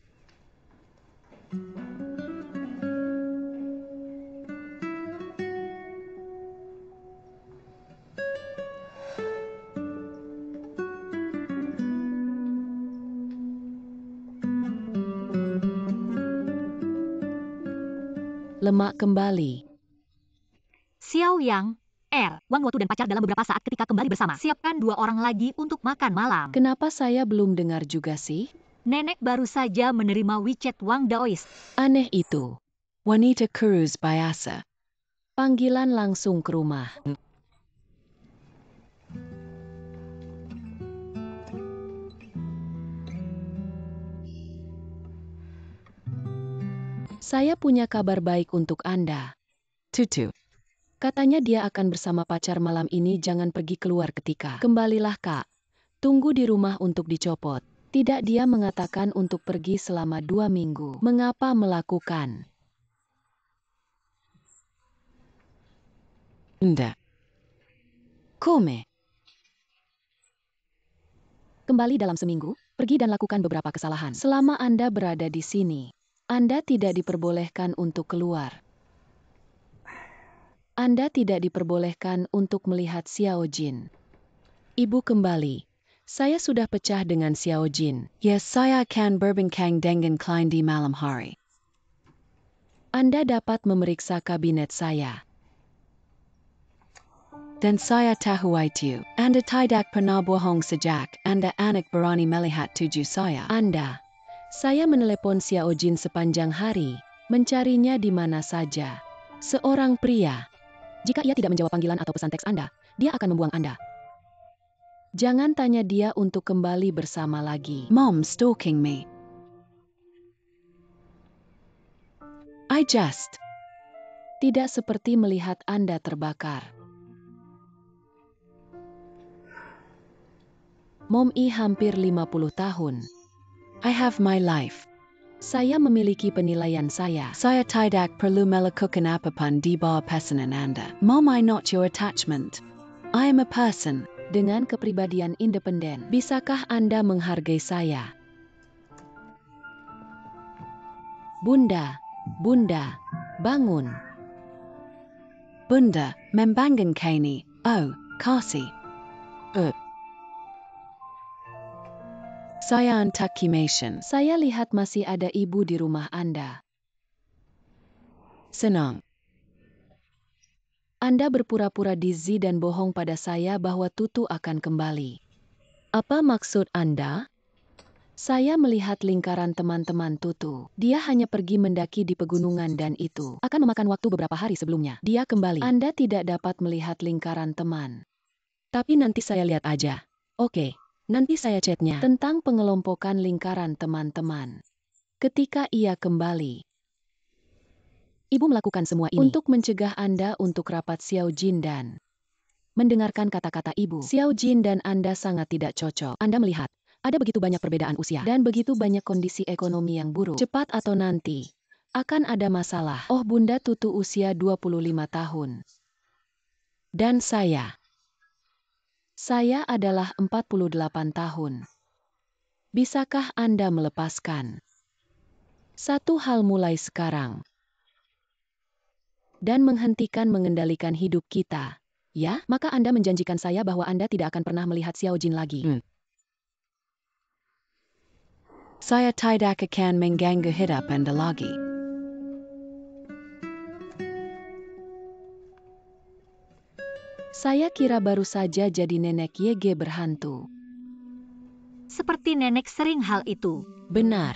lemak kembali. Xiao Yang, Wang Wotu dan pacar dalam beberapa saat ketika kembali bersama. Siapkan 2 orang lagi untuk makan malam. Kenapa saya belum dengar juga sih? Nenek baru saja menerima WeChat Wang Daoist. Aneh itu. Wanita kurus biasa. Panggilan langsung ke rumah. Saya punya kabar baik untuk Anda. Tutu. Katanya dia akan bersama pacar malam ini, jangan pergi keluar ketika. Kembalilah Kak. Tunggu di rumah untuk dicopot. Tidak, dia mengatakan untuk pergi selama 2 minggu. Mengapa melakukan? Nda. Come. Kembali dalam seminggu, pergi dan lakukan beberapa kesalahan. Selama Anda berada di sini, Anda tidak diperbolehkan untuk keluar. Anda tidak diperbolehkan untuk melihat Xiao Jin. Ibu kembali. Saya sudah pecah dengan Xiao Jin. Yes, saya akan berbincang dengan Klein di malam hari. Anda dapat memeriksa kabinet saya. Dan saya tahu itu. Anda tidak pernah bohong sejak Anda anak berani melihat tujuh saya. Saya menelepon Xiao Jin sepanjang hari, mencarinya di mana saja. Seorang pria. Jika ia tidak menjawab panggilan atau pesan teks Anda, dia akan membuang Anda. Jangan tanya dia untuk kembali bersama lagi. Mom stalking me. I just. Tidak seperti melihat Anda terbakar. Mom hampir 50 tahun. I have my life. Saya memiliki penilaian saya. Saya tidak perlu melakukan apapun di bawah pesanan Anda. Mom, I not your attachment. I am a person. Dengan kepribadian independen, bisakah Anda menghargai saya? Bunda, bangun. Bunda, membangun kini. Oh, kasih. Saya antakimation. Saya lihat masih ada ibu di rumah Anda. Senang. Anda berpura-pura dizzy dan bohong pada saya bahwa Tutu akan kembali. Apa maksud Anda? Saya melihat lingkaran teman-teman Tutu. Dia hanya pergi mendaki di pegunungan dan itu akan memakan waktu beberapa hari sebelumnya. Dia kembali. Anda tidak dapat melihat lingkaran teman. Tapi nanti saya lihat aja. Oke. Nanti saya chatnya tentang pengelompokan lingkaran teman-teman. Ketika ia kembali, Ibu melakukan semua ini untuk mencegah Anda untuk rapat Xiao Jin dan mendengarkan kata-kata Ibu. Xiao Jin dan Anda sangat tidak cocok. Anda melihat, ada begitu banyak perbedaan usia dan begitu banyak kondisi ekonomi yang buruk. Cepat atau nanti, akan ada masalah. Oh, Bunda Tutu usia 25 tahun. Dan saya adalah 48 tahun. Bisakah Anda melepaskan satu hal mulai sekarang dan menghentikan mengendalikan hidup kita? Ya, maka Anda menjanjikan saya bahwa Anda tidak akan pernah melihat Xiao Jin lagi. Saya tidak akan mengganggu hidup Anda lagi. Saya kira baru saja jadi nenek YG berhantu. Seperti nenek sering hal itu. Benar.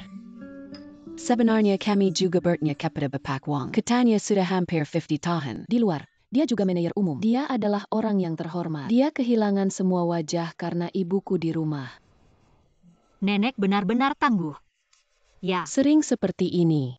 Sebenarnya kami juga bertanya kepada Bapak Wang. Katanya sudah hampir 50 tahun. Di luar, dia juga manajer umum. Dia adalah orang yang terhormat. Dia kehilangan semua wajah karena ibuku di rumah. Nenek benar-benar tangguh. Ya. Sering seperti ini.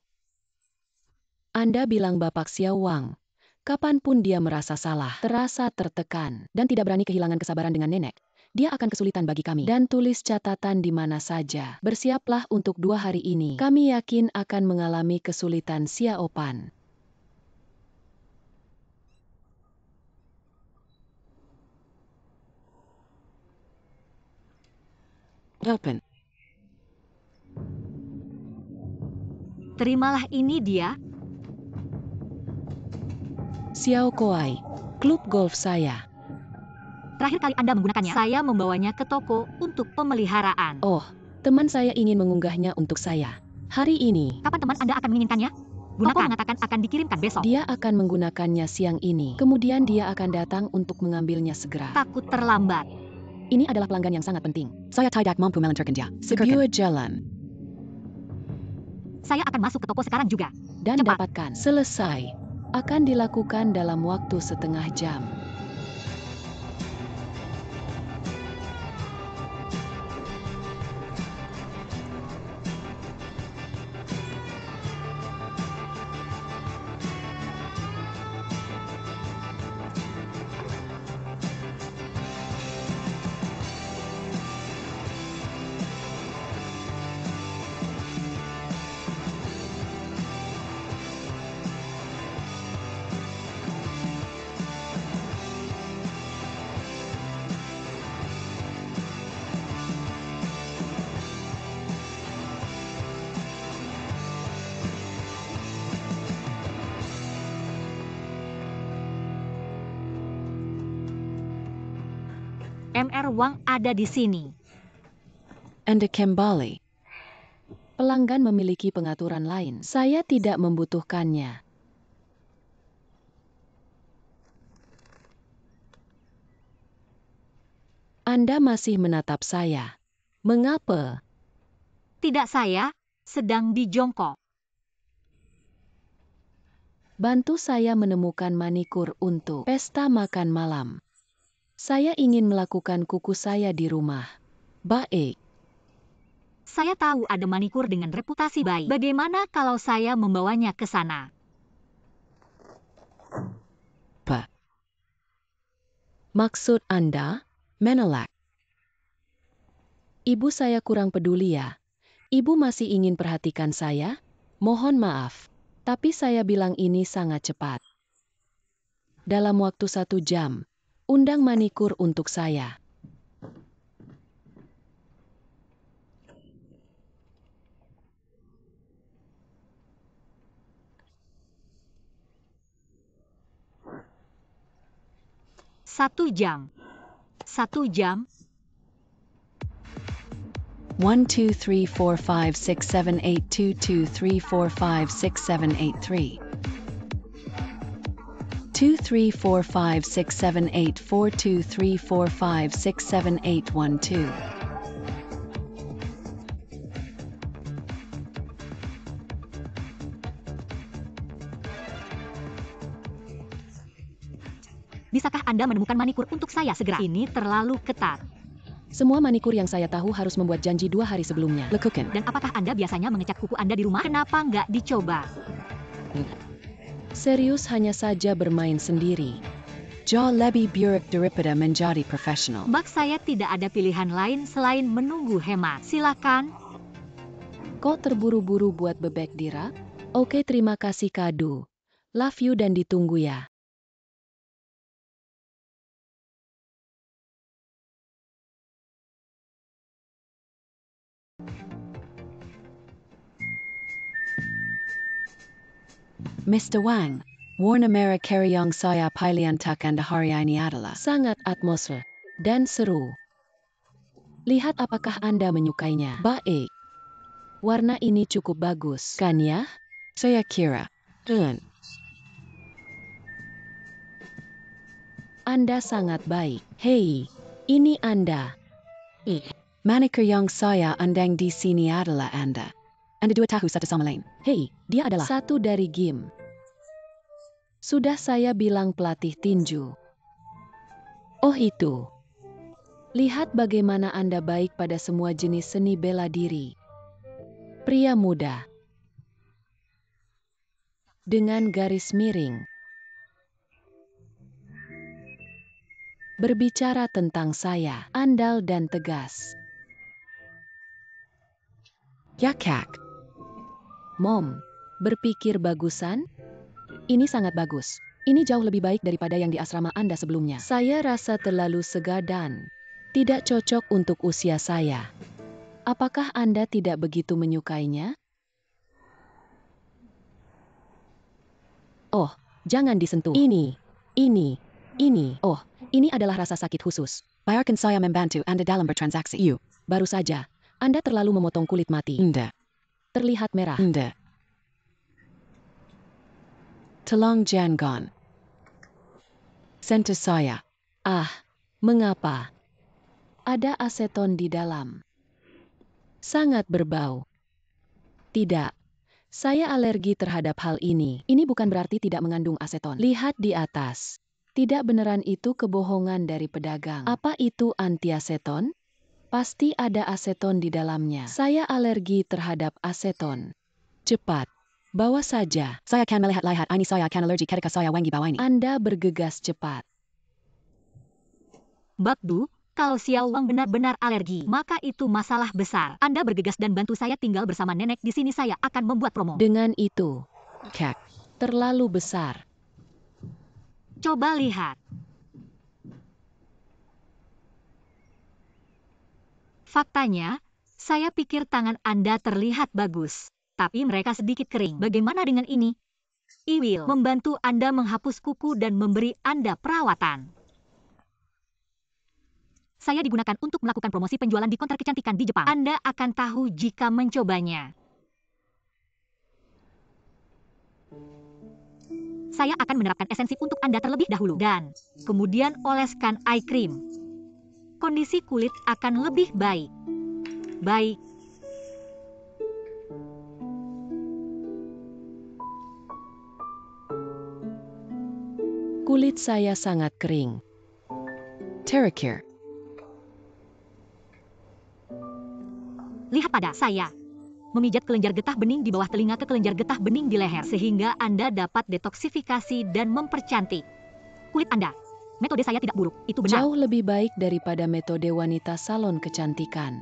Anda bilang Bapak Xiao Wang. Kapanpun dia merasa salah, terasa tertekan, dan tidak berani kehilangan kesabaran dengan nenek, dia akan kesulitan bagi kami. Dan tulis catatan di mana saja. Bersiaplah untuk 2 hari ini. Kami yakin akan mengalami kesulitan Xiao Pan. Open. Terimalah ini dia. Xiao Kuai, klub golf saya. Terakhir kali Anda menggunakannya, saya membawanya ke toko untuk pemeliharaan. Oh, teman saya ingin mengunggahnya untuk saya. Hari ini. Kapan teman Anda akan menginginkannya? Gunakan. Opo mengatakan akan dikirimkan besok. Dia akan menggunakannya siang ini. Kemudian dia akan datang untuk mengambilnya segera. Takut terlambat. Ini adalah pelanggan yang sangat penting. Saya tidak mampu melancarkan dia. Sebuah jalan. Saya akan masuk ke toko sekarang juga. Dan Cepat. dapatkan. Selesai. Akan dilakukan dalam waktu setengah jam. MR Wang ada di sini. Anda kembali. Pelanggan memiliki pengaturan lain. Saya tidak membutuhkannya. Anda masih menatap saya. Mengapa? Tidak, saya sedang di jongkok. Bantu saya menemukan manikur untuk pesta makan malam. Saya ingin melakukan kuku saya di rumah. Baik. Saya tahu ada manikur dengan reputasi baik. Bagaimana kalau saya membawanya ke sana? Apa? Maksud Anda, menolak? Ibu saya kurang peduli ya. Ibu masih ingin perhatikan saya? Mohon maaf, tapi saya bilang ini sangat cepat. Dalam waktu 1 jam, undang manikur untuk saya. Satu jam. 1 jam. 1 2 3 4 5 6 7 8 2 2 3 4 5 6 7 8 3 2 3 4 5 6 7 8 4 2 3 4 5 6 7 8 1 2. Bisakah Anda menemukan manikur untuk saya segera? Ini terlalu ketat. Semua manikur yang saya tahu harus membuat janji 2 hari sebelumnya. Lakukan. Dan apakah Anda biasanya mengecat kuku Anda di rumah? Kenapa nggak dicoba? Serius hanya saja bermain sendiri. Jauh lebih buruk daripada menjadi profesional. Bak saya tidak ada pilihan lain selain menunggu hemat. Silakan. Kok terburu-buru buat bebek Dira? Oke, terima kasih kado. Love you dan ditunggu ya. Mr. Wang, warna merah yang saya pilihan anda hari ini adalah Sangat atmosfer dan seru. Lihat apakah Anda menyukainya. Baik. Warna ini cukup bagus, kan ya? saya kira. Anda sangat baik. Hei, ini Anda. Manikur yang saya undang di sini adalah Anda. Anda dua tahu satu sama lain. Hei, dia adalah satu dari Gim. Sudah saya bilang pelatih tinju. Oh itu. Lihat bagaimana Anda baik pada semua jenis seni bela diri. Pria muda. Dengan garis miring. Berbicara tentang saya, andal dan tegas. Yakak. Mom, berpikir bagusan? Ini sangat bagus. Ini jauh lebih baik daripada yang di asrama Anda sebelumnya. Saya rasa terlalu segar dan tidak cocok untuk usia saya. Apakah Anda tidak begitu menyukainya? Oh, jangan disentuh. Ini. Oh, ini adalah rasa sakit khusus. Biarkan saya membantu Anda dalam bertransaksi. Baru saja, Anda terlalu memotong kulit mati. Anda. Terlihat merah. Anda. Tolong jangan. Sentuh saya. Ah, mengapa? Ada aseton di dalam. Sangat berbau. Tidak. Saya alergi terhadap hal ini. Ini bukan berarti tidak mengandung aseton. Lihat di atas. Tidak beneran itu kebohongan dari pedagang. Apa itu anti-aseton? Pasti ada aseton di dalamnya. Saya alergi terhadap aseton. Cepat. Bawa saja. Saya akan melihat-lihat ini, saya akan alergi ketika saya wangi bau ini. Anda bergegas cepat. Bakdu, kalau Xiao Wang benar-benar alergi, maka itu masalah besar. Anda bergegas dan bantu saya tinggal bersama nenek di sini, saya akan membuat promo. Dengan itu, kek, terlalu besar. Coba lihat. Faktanya, saya pikir tangan Anda terlihat bagus, tapi mereka sedikit kering. Bagaimana dengan ini? I will membantu Anda menghapus kuku dan memberi Anda perawatan. Saya digunakan untuk melakukan promosi penjualan di konter kecantikan di Jepang. Anda akan tahu jika mencobanya. Saya akan menerapkan esensi untuk Anda terlebih dahulu dan kemudian oleskan eye cream. Kondisi kulit akan lebih baik. Baik. Kulit saya sangat kering. Terikir. Lihat pada saya. Memijat kelenjar getah bening di bawah telinga ke kelenjar getah bening di leher, sehingga Anda dapat detoksifikasi dan mempercantik kulit Anda. Metode saya tidak buruk, itu benar. Jauh lebih baik daripada metode wanita salon kecantikan.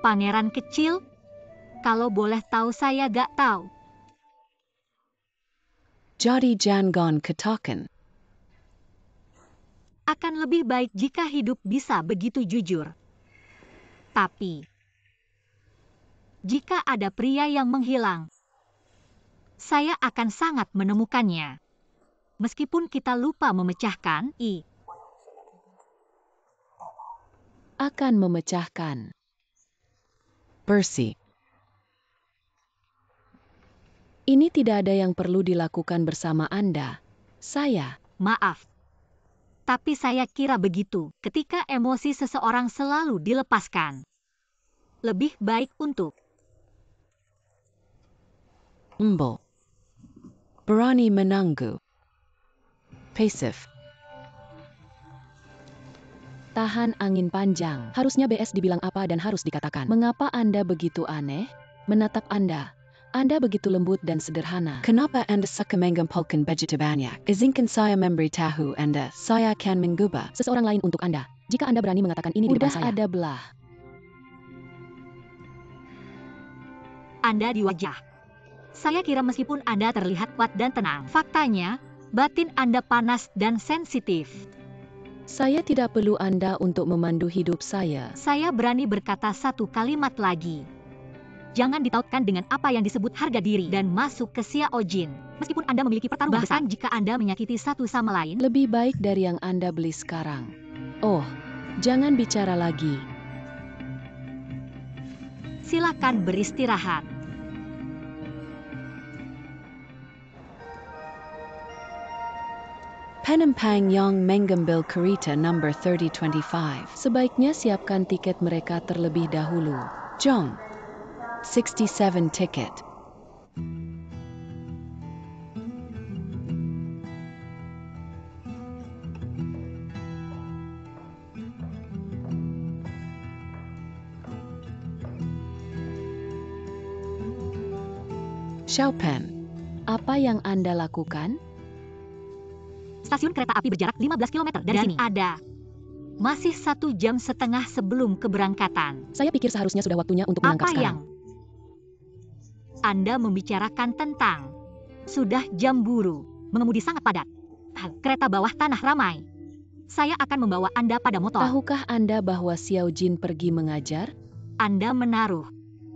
Pangeran kecil, kalau boleh tahu saya gak tahu. Jadi jangan katakan. Akan lebih baik jika hidup bisa begitu jujur. Tapi, jika ada pria yang menghilang, saya akan sangat menemukannya. Meskipun kita lupa memecahkan I. Akan memecahkan. Bersih. Ini tidak ada yang perlu dilakukan bersama Anda. Saya. Maaf. Tapi saya kira begitu ketika emosi seseorang selalu dilepaskan. Lebih baik untuk Umbo. Berani menangguh. Pasif. Tahan angin panjang. Harusnya BS dibilang apa dan harus dikatakan. Mengapa Anda begitu aneh? Menatap Anda. Anda begitu lembut dan sederhana. Kenapa Anda suka mengumpulkan begitu banyak? Izinkan saya memberitahu Anda, saya akan mengubah Seseorang lain untuk Anda. Jika Anda berani mengatakan ini di depan saya. Ada belah. Anda di wajah. Saya kira meskipun Anda terlihat kuat dan tenang, faktanya, batin Anda panas dan sensitif. Saya tidak perlu Anda untuk memandu hidup saya. Saya berani berkata satu kalimat lagi. Jangan ditautkan dengan apa yang disebut harga diri dan masuk ke Xiao Jin. Meskipun Anda memiliki pertarungan besar, jika Anda menyakiti satu sama lain, lebih baik dari yang Anda beli sekarang. Oh, jangan bicara lagi. Silakan beristirahat. Penumpang yang mengambil kereta number 3025. Sebaiknya siapkan tiket mereka terlebih dahulu. Jong. 67 ticket. Xiaopan, apa yang Anda lakukan? Stasiun kereta api berjarak 15 km dari sini. Ada. Masih 1,5 jam sebelum keberangkatan. Saya pikir seharusnya sudah waktunya untuk menangkap sekarang. Apa yang Anda membicarakan tentang? Sudah jam buru, mengemudi sangat padat. Kereta bawah tanah ramai. Saya akan membawa Anda pada motor. Tahukah Anda bahwa Xiao Jin pergi mengajar? Anda menaruh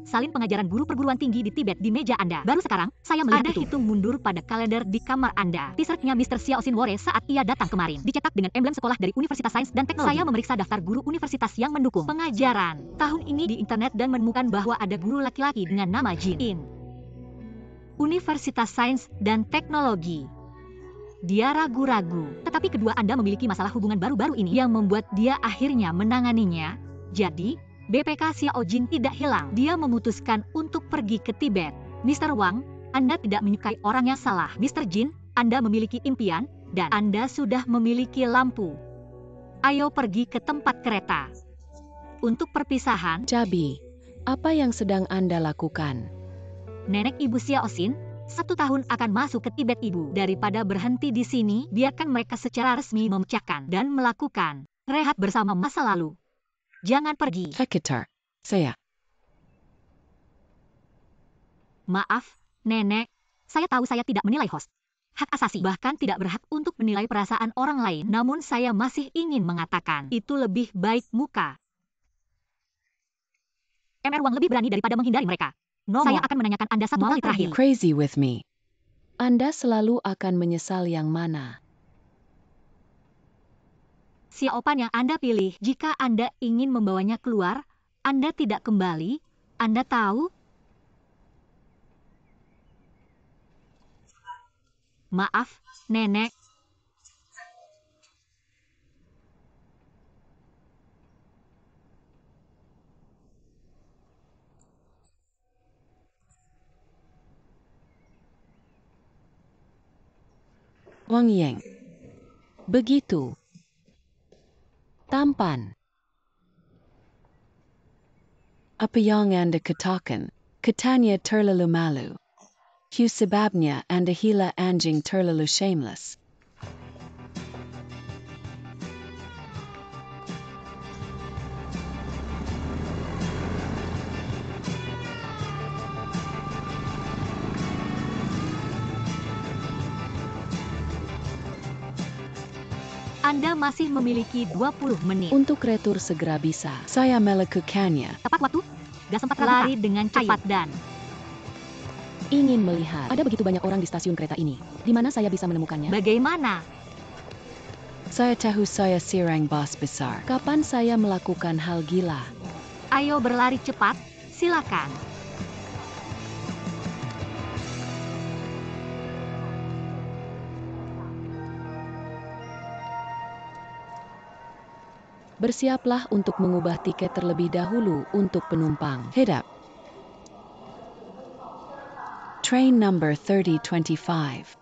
salin pengajaran guru perguruan tinggi di Tibet di meja Anda. Baru sekarang, saya melihat itu. Hitung mundur pada kalender di kamar Anda. T-shirtnya Mr. Xiao Xinwore saat ia datang kemarin. Dicetak dengan emblem sekolah dari Universitas Sains dan Teknologi. Saya memeriksa daftar guru universitas yang mendukung pengajaran tahun ini di internet dan menemukan bahwa ada guru laki-laki dengan nama Jin In. Universitas Sains dan Teknologi. Dia ragu-ragu, tetapi kedua Anda memiliki masalah hubungan baru-baru ini yang membuat dia akhirnya menanganinya. Jadi, BPK Xiao Jin tidak hilang. Dia memutuskan untuk pergi ke Tibet. Mr. Wang, Anda tidak menyukai orang yang salah. Mr. Jin, Anda memiliki impian, dan Anda sudah memiliki lampu. Ayo pergi ke tempat kereta. Untuk perpisahan, Jabi, apa yang sedang Anda lakukan? Nenek Ibu Xiao Xin, 1 tahun akan masuk ke Tibet Ibu. Daripada berhenti di sini, biarkan mereka secara resmi memecahkan dan melakukan rehat bersama masa lalu. Jangan pergi. Sekitar, saya. Maaf, Nenek. Saya tahu saya tidak menilai host. Hak asasi bahkan tidak berhak untuk menilai perasaan orang lain. Namun saya masih ingin mengatakan, itu lebih baik muka. MR Wang lebih berani daripada menghindari mereka. Saya akan menanyakan Anda satu kali terakhir. Crazy with me. Anda selalu akan menyesal yang mana? Siapa yang Anda pilih jika Anda ingin membawanya keluar, Anda tidak kembali, Anda tahu? Maaf, Nenek. Wang Yang. Begitu. Tampan. Apa yang Anda katakan? Katanya terlalu malu. Sebabnya Anda hila anjing terlalu shameless. Anda masih memiliki 20 menit. Untuk retur segera bisa. Saya melakukannya. Tepat waktu, gak sempat lari dengan cepat dan Ingin melihat. Ada begitu banyak orang di stasiun kereta ini. Di mana saya bisa menemukannya? bagaimana? Saya tahu saya serang bos besar. Kapan saya melakukan hal gila? Ayo berlari cepat, silakan. Bersiaplah untuk mengubah tiket terlebih dahulu untuk penumpang. Head up. Train number 3025.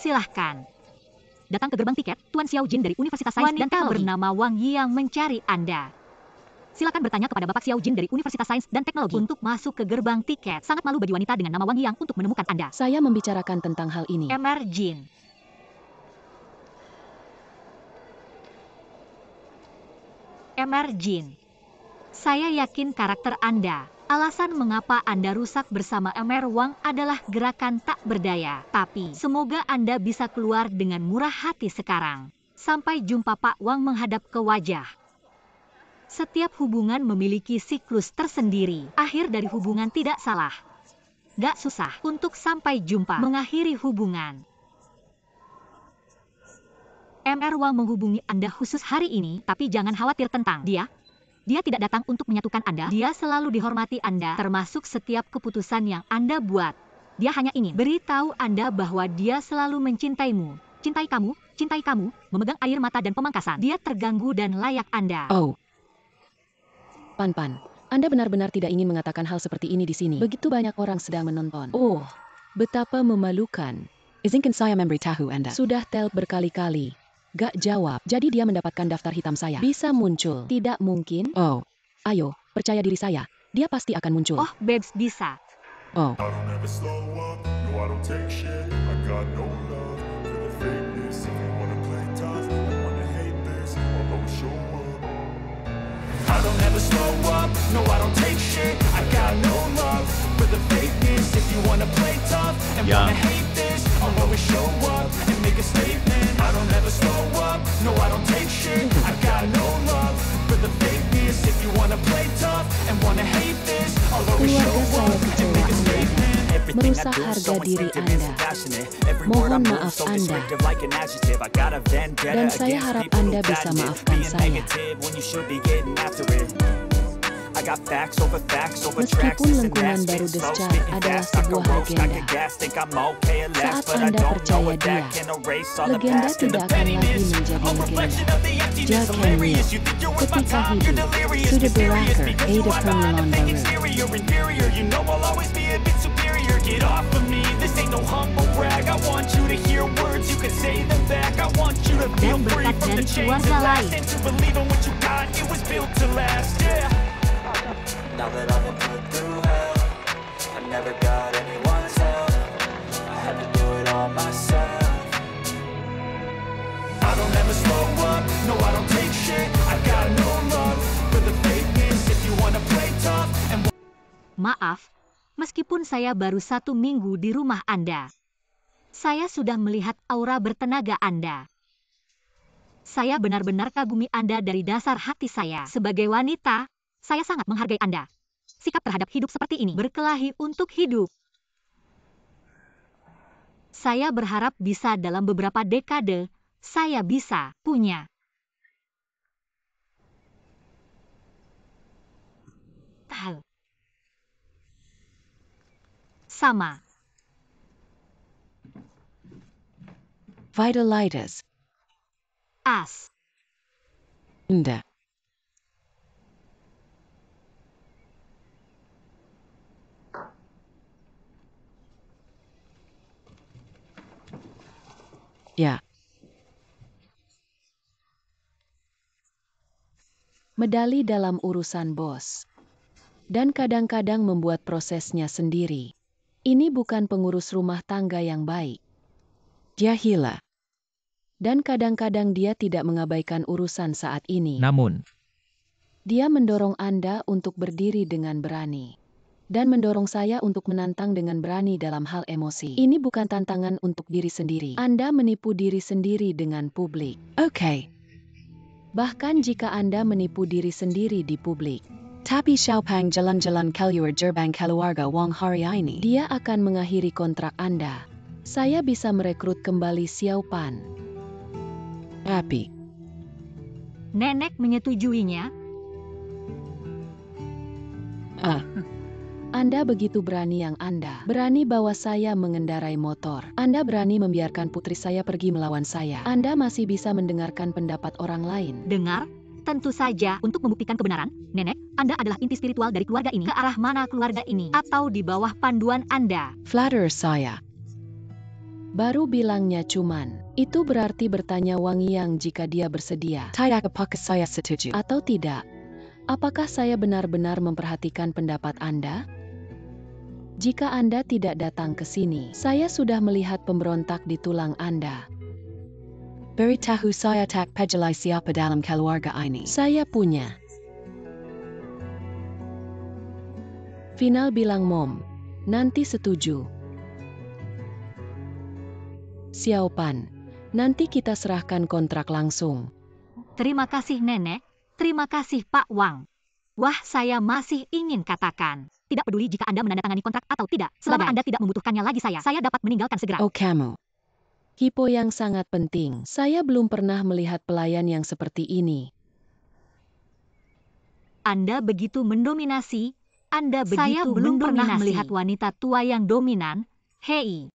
Silahkan. Datang ke gerbang tiket, Tuan Xiao Jin dari Universitas Sains dan Teknologi bernama Wang Yang mencari Anda. Silakan bertanya kepada Bapak Xiao Jin dari Universitas Sains dan Teknologi untuk masuk ke gerbang tiket. Sangat malu bagi wanita dengan nama Wang Yang untuk menemukan Anda. Saya membicarakan tentang hal ini. MR Jin. MR Jin. Saya yakin karakter Anda. Alasan mengapa Anda rusak bersama MR Wang adalah gerakan tak berdaya. Tapi, semoga Anda bisa keluar dengan murah hati sekarang. Sampai jumpa Pak Wang menghadap ke wajah. Setiap hubungan memiliki siklus tersendiri. Akhir dari hubungan tidak salah. Gak susah untuk sampai jumpa mengakhiri hubungan. MR Wang menghubungi Anda khusus hari ini, tapi jangan khawatir tentang dia. Dia tidak datang untuk menyatukan Anda. Dia selalu dihormati Anda, termasuk setiap keputusan yang Anda buat. Dia hanya ingin beritahu Anda bahwa dia selalu mencintaimu. Cintai kamu, memegang air mata dan pemangkasan. Dia terganggu dan layak Anda. Oh, Pan, Anda benar-benar tidak ingin mengatakan hal seperti ini di sini. Begitu banyak orang sedang menonton. Oh, betapa memalukan. izinkan saya memberitahu Anda. Sudah tel berkali-kali. Gak jawab. Jadi dia mendapatkan daftar hitam saya. Bisa muncul. Tidak mungkin. Oh, Ayo, percaya diri saya. Dia pasti akan muncul. Oh, Babes bisa. Oh, I don't ever slow up, no I don't take shit. I got no love for the fakeness. If you wanna play tough, I wanna hate this, I'll always show up. I don't ever slow up, no I don't take shit. I got no love for the fakeness. If you wanna play tough and Yeah. wanna hate this, I'll always show up and make a statement. I don't ever slow up, no I don't take shit. I got no love for the fakeness. If you wanna play tough and wanna hate this, I'll always show Keluarga saya up and kecewa make a Anda, statement. merusak harga diri Anda. Mohon maaf Anda. Dan saya harap Anda bisa maafkan saya. Meskipun lengkungan baru Descar adalah sebuah legenda, saat Anda percaya dia, legenda tidak akan lagi menjadi legenda. Jack Henry, Ketika hidup, sudah berakhir, Ada Pernilon baru. Get off of me, this ain't no humble brag. I want you to hear words, you can say them back. I want you to feel Dan free berkat from the dari chains keluarga that last. lain. And to believe in what you got, it was built to last, yeah. Now that I've been put through hell, I never got anyone's help. I had to do it all myself. I don't ever slow up, no I don't take shit. I got no love for the fakeness. If you wanna play tough and Maaf, meskipun saya baru 1 minggu di rumah Anda, saya sudah melihat aura bertenaga Anda. Saya benar-benar kagumi Anda dari dasar hati saya. Sebagai wanita, saya sangat menghargai Anda. Sikap terhadap hidup seperti ini, berkelahi untuk hidup. Saya berharap bisa dalam beberapa dekade, saya bisa punya hal sama. Vitalitas, As. Anda. Ya, Medali dalam urusan bos. Dan kadang-kadang membuat prosesnya sendiri. Ini bukan pengurus rumah tangga yang baik. dia gila. Dan kadang-kadang dia tidak mengabaikan urusan saat ini. Namun, Dia mendorong Anda untuk berdiri dengan berani. Dan mendorong saya untuk menantang dengan berani dalam hal emosi. Ini bukan tantangan untuk diri sendiri. Anda menipu diri sendiri dengan publik. Okay, Bahkan jika Anda menipu diri sendiri di publik, tapi Xiaopang jalan-jalan keluar gerbang keluarga Wang hari ini. dia akan mengakhiri kontrak Anda. Saya bisa merekrut kembali Xiao Pan. Tapi, Nenek menyetujuinya. Anda begitu berani yang Anda. Berani bawa saya mengendarai motor. Anda berani membiarkan putri saya pergi melawan saya. Anda masih bisa mendengarkan pendapat orang lain. Dengar? Tentu saja, untuk membuktikan kebenaran, Nenek, Anda adalah inti spiritual dari keluarga ini. Ke arah mana keluarga ini? Atau di bawah panduan Anda? flatterer saya. Baru bilangnya cuman. Itu berarti bertanya Wang Yang jika dia bersedia. Tidak apakah saya setuju? Atau tidak. Apakah saya benar-benar memperhatikan pendapat Anda? Jika Anda tidak datang ke sini, saya sudah melihat pemberontak di tulang Anda. Beritahu saya tak pejelai siapa dalam keluarga ini. Saya punya. Final bilang Mom. Nanti setuju. Xiao Pan. Nanti kita serahkan kontrak langsung. Terima kasih Nenek, terima kasih Pak Wang. Wah, saya masih ingin katakan. Tidak peduli jika Anda menandatangani kontrak atau tidak. Selama Anda tidak membutuhkannya lagi saya dapat meninggalkan segera. Oh kamu. Hipo yang sangat penting. Saya belum pernah melihat pelayan yang seperti ini. Anda begitu mendominasi. Anda begitu belum pernah melihat wanita tua yang dominan. Hei.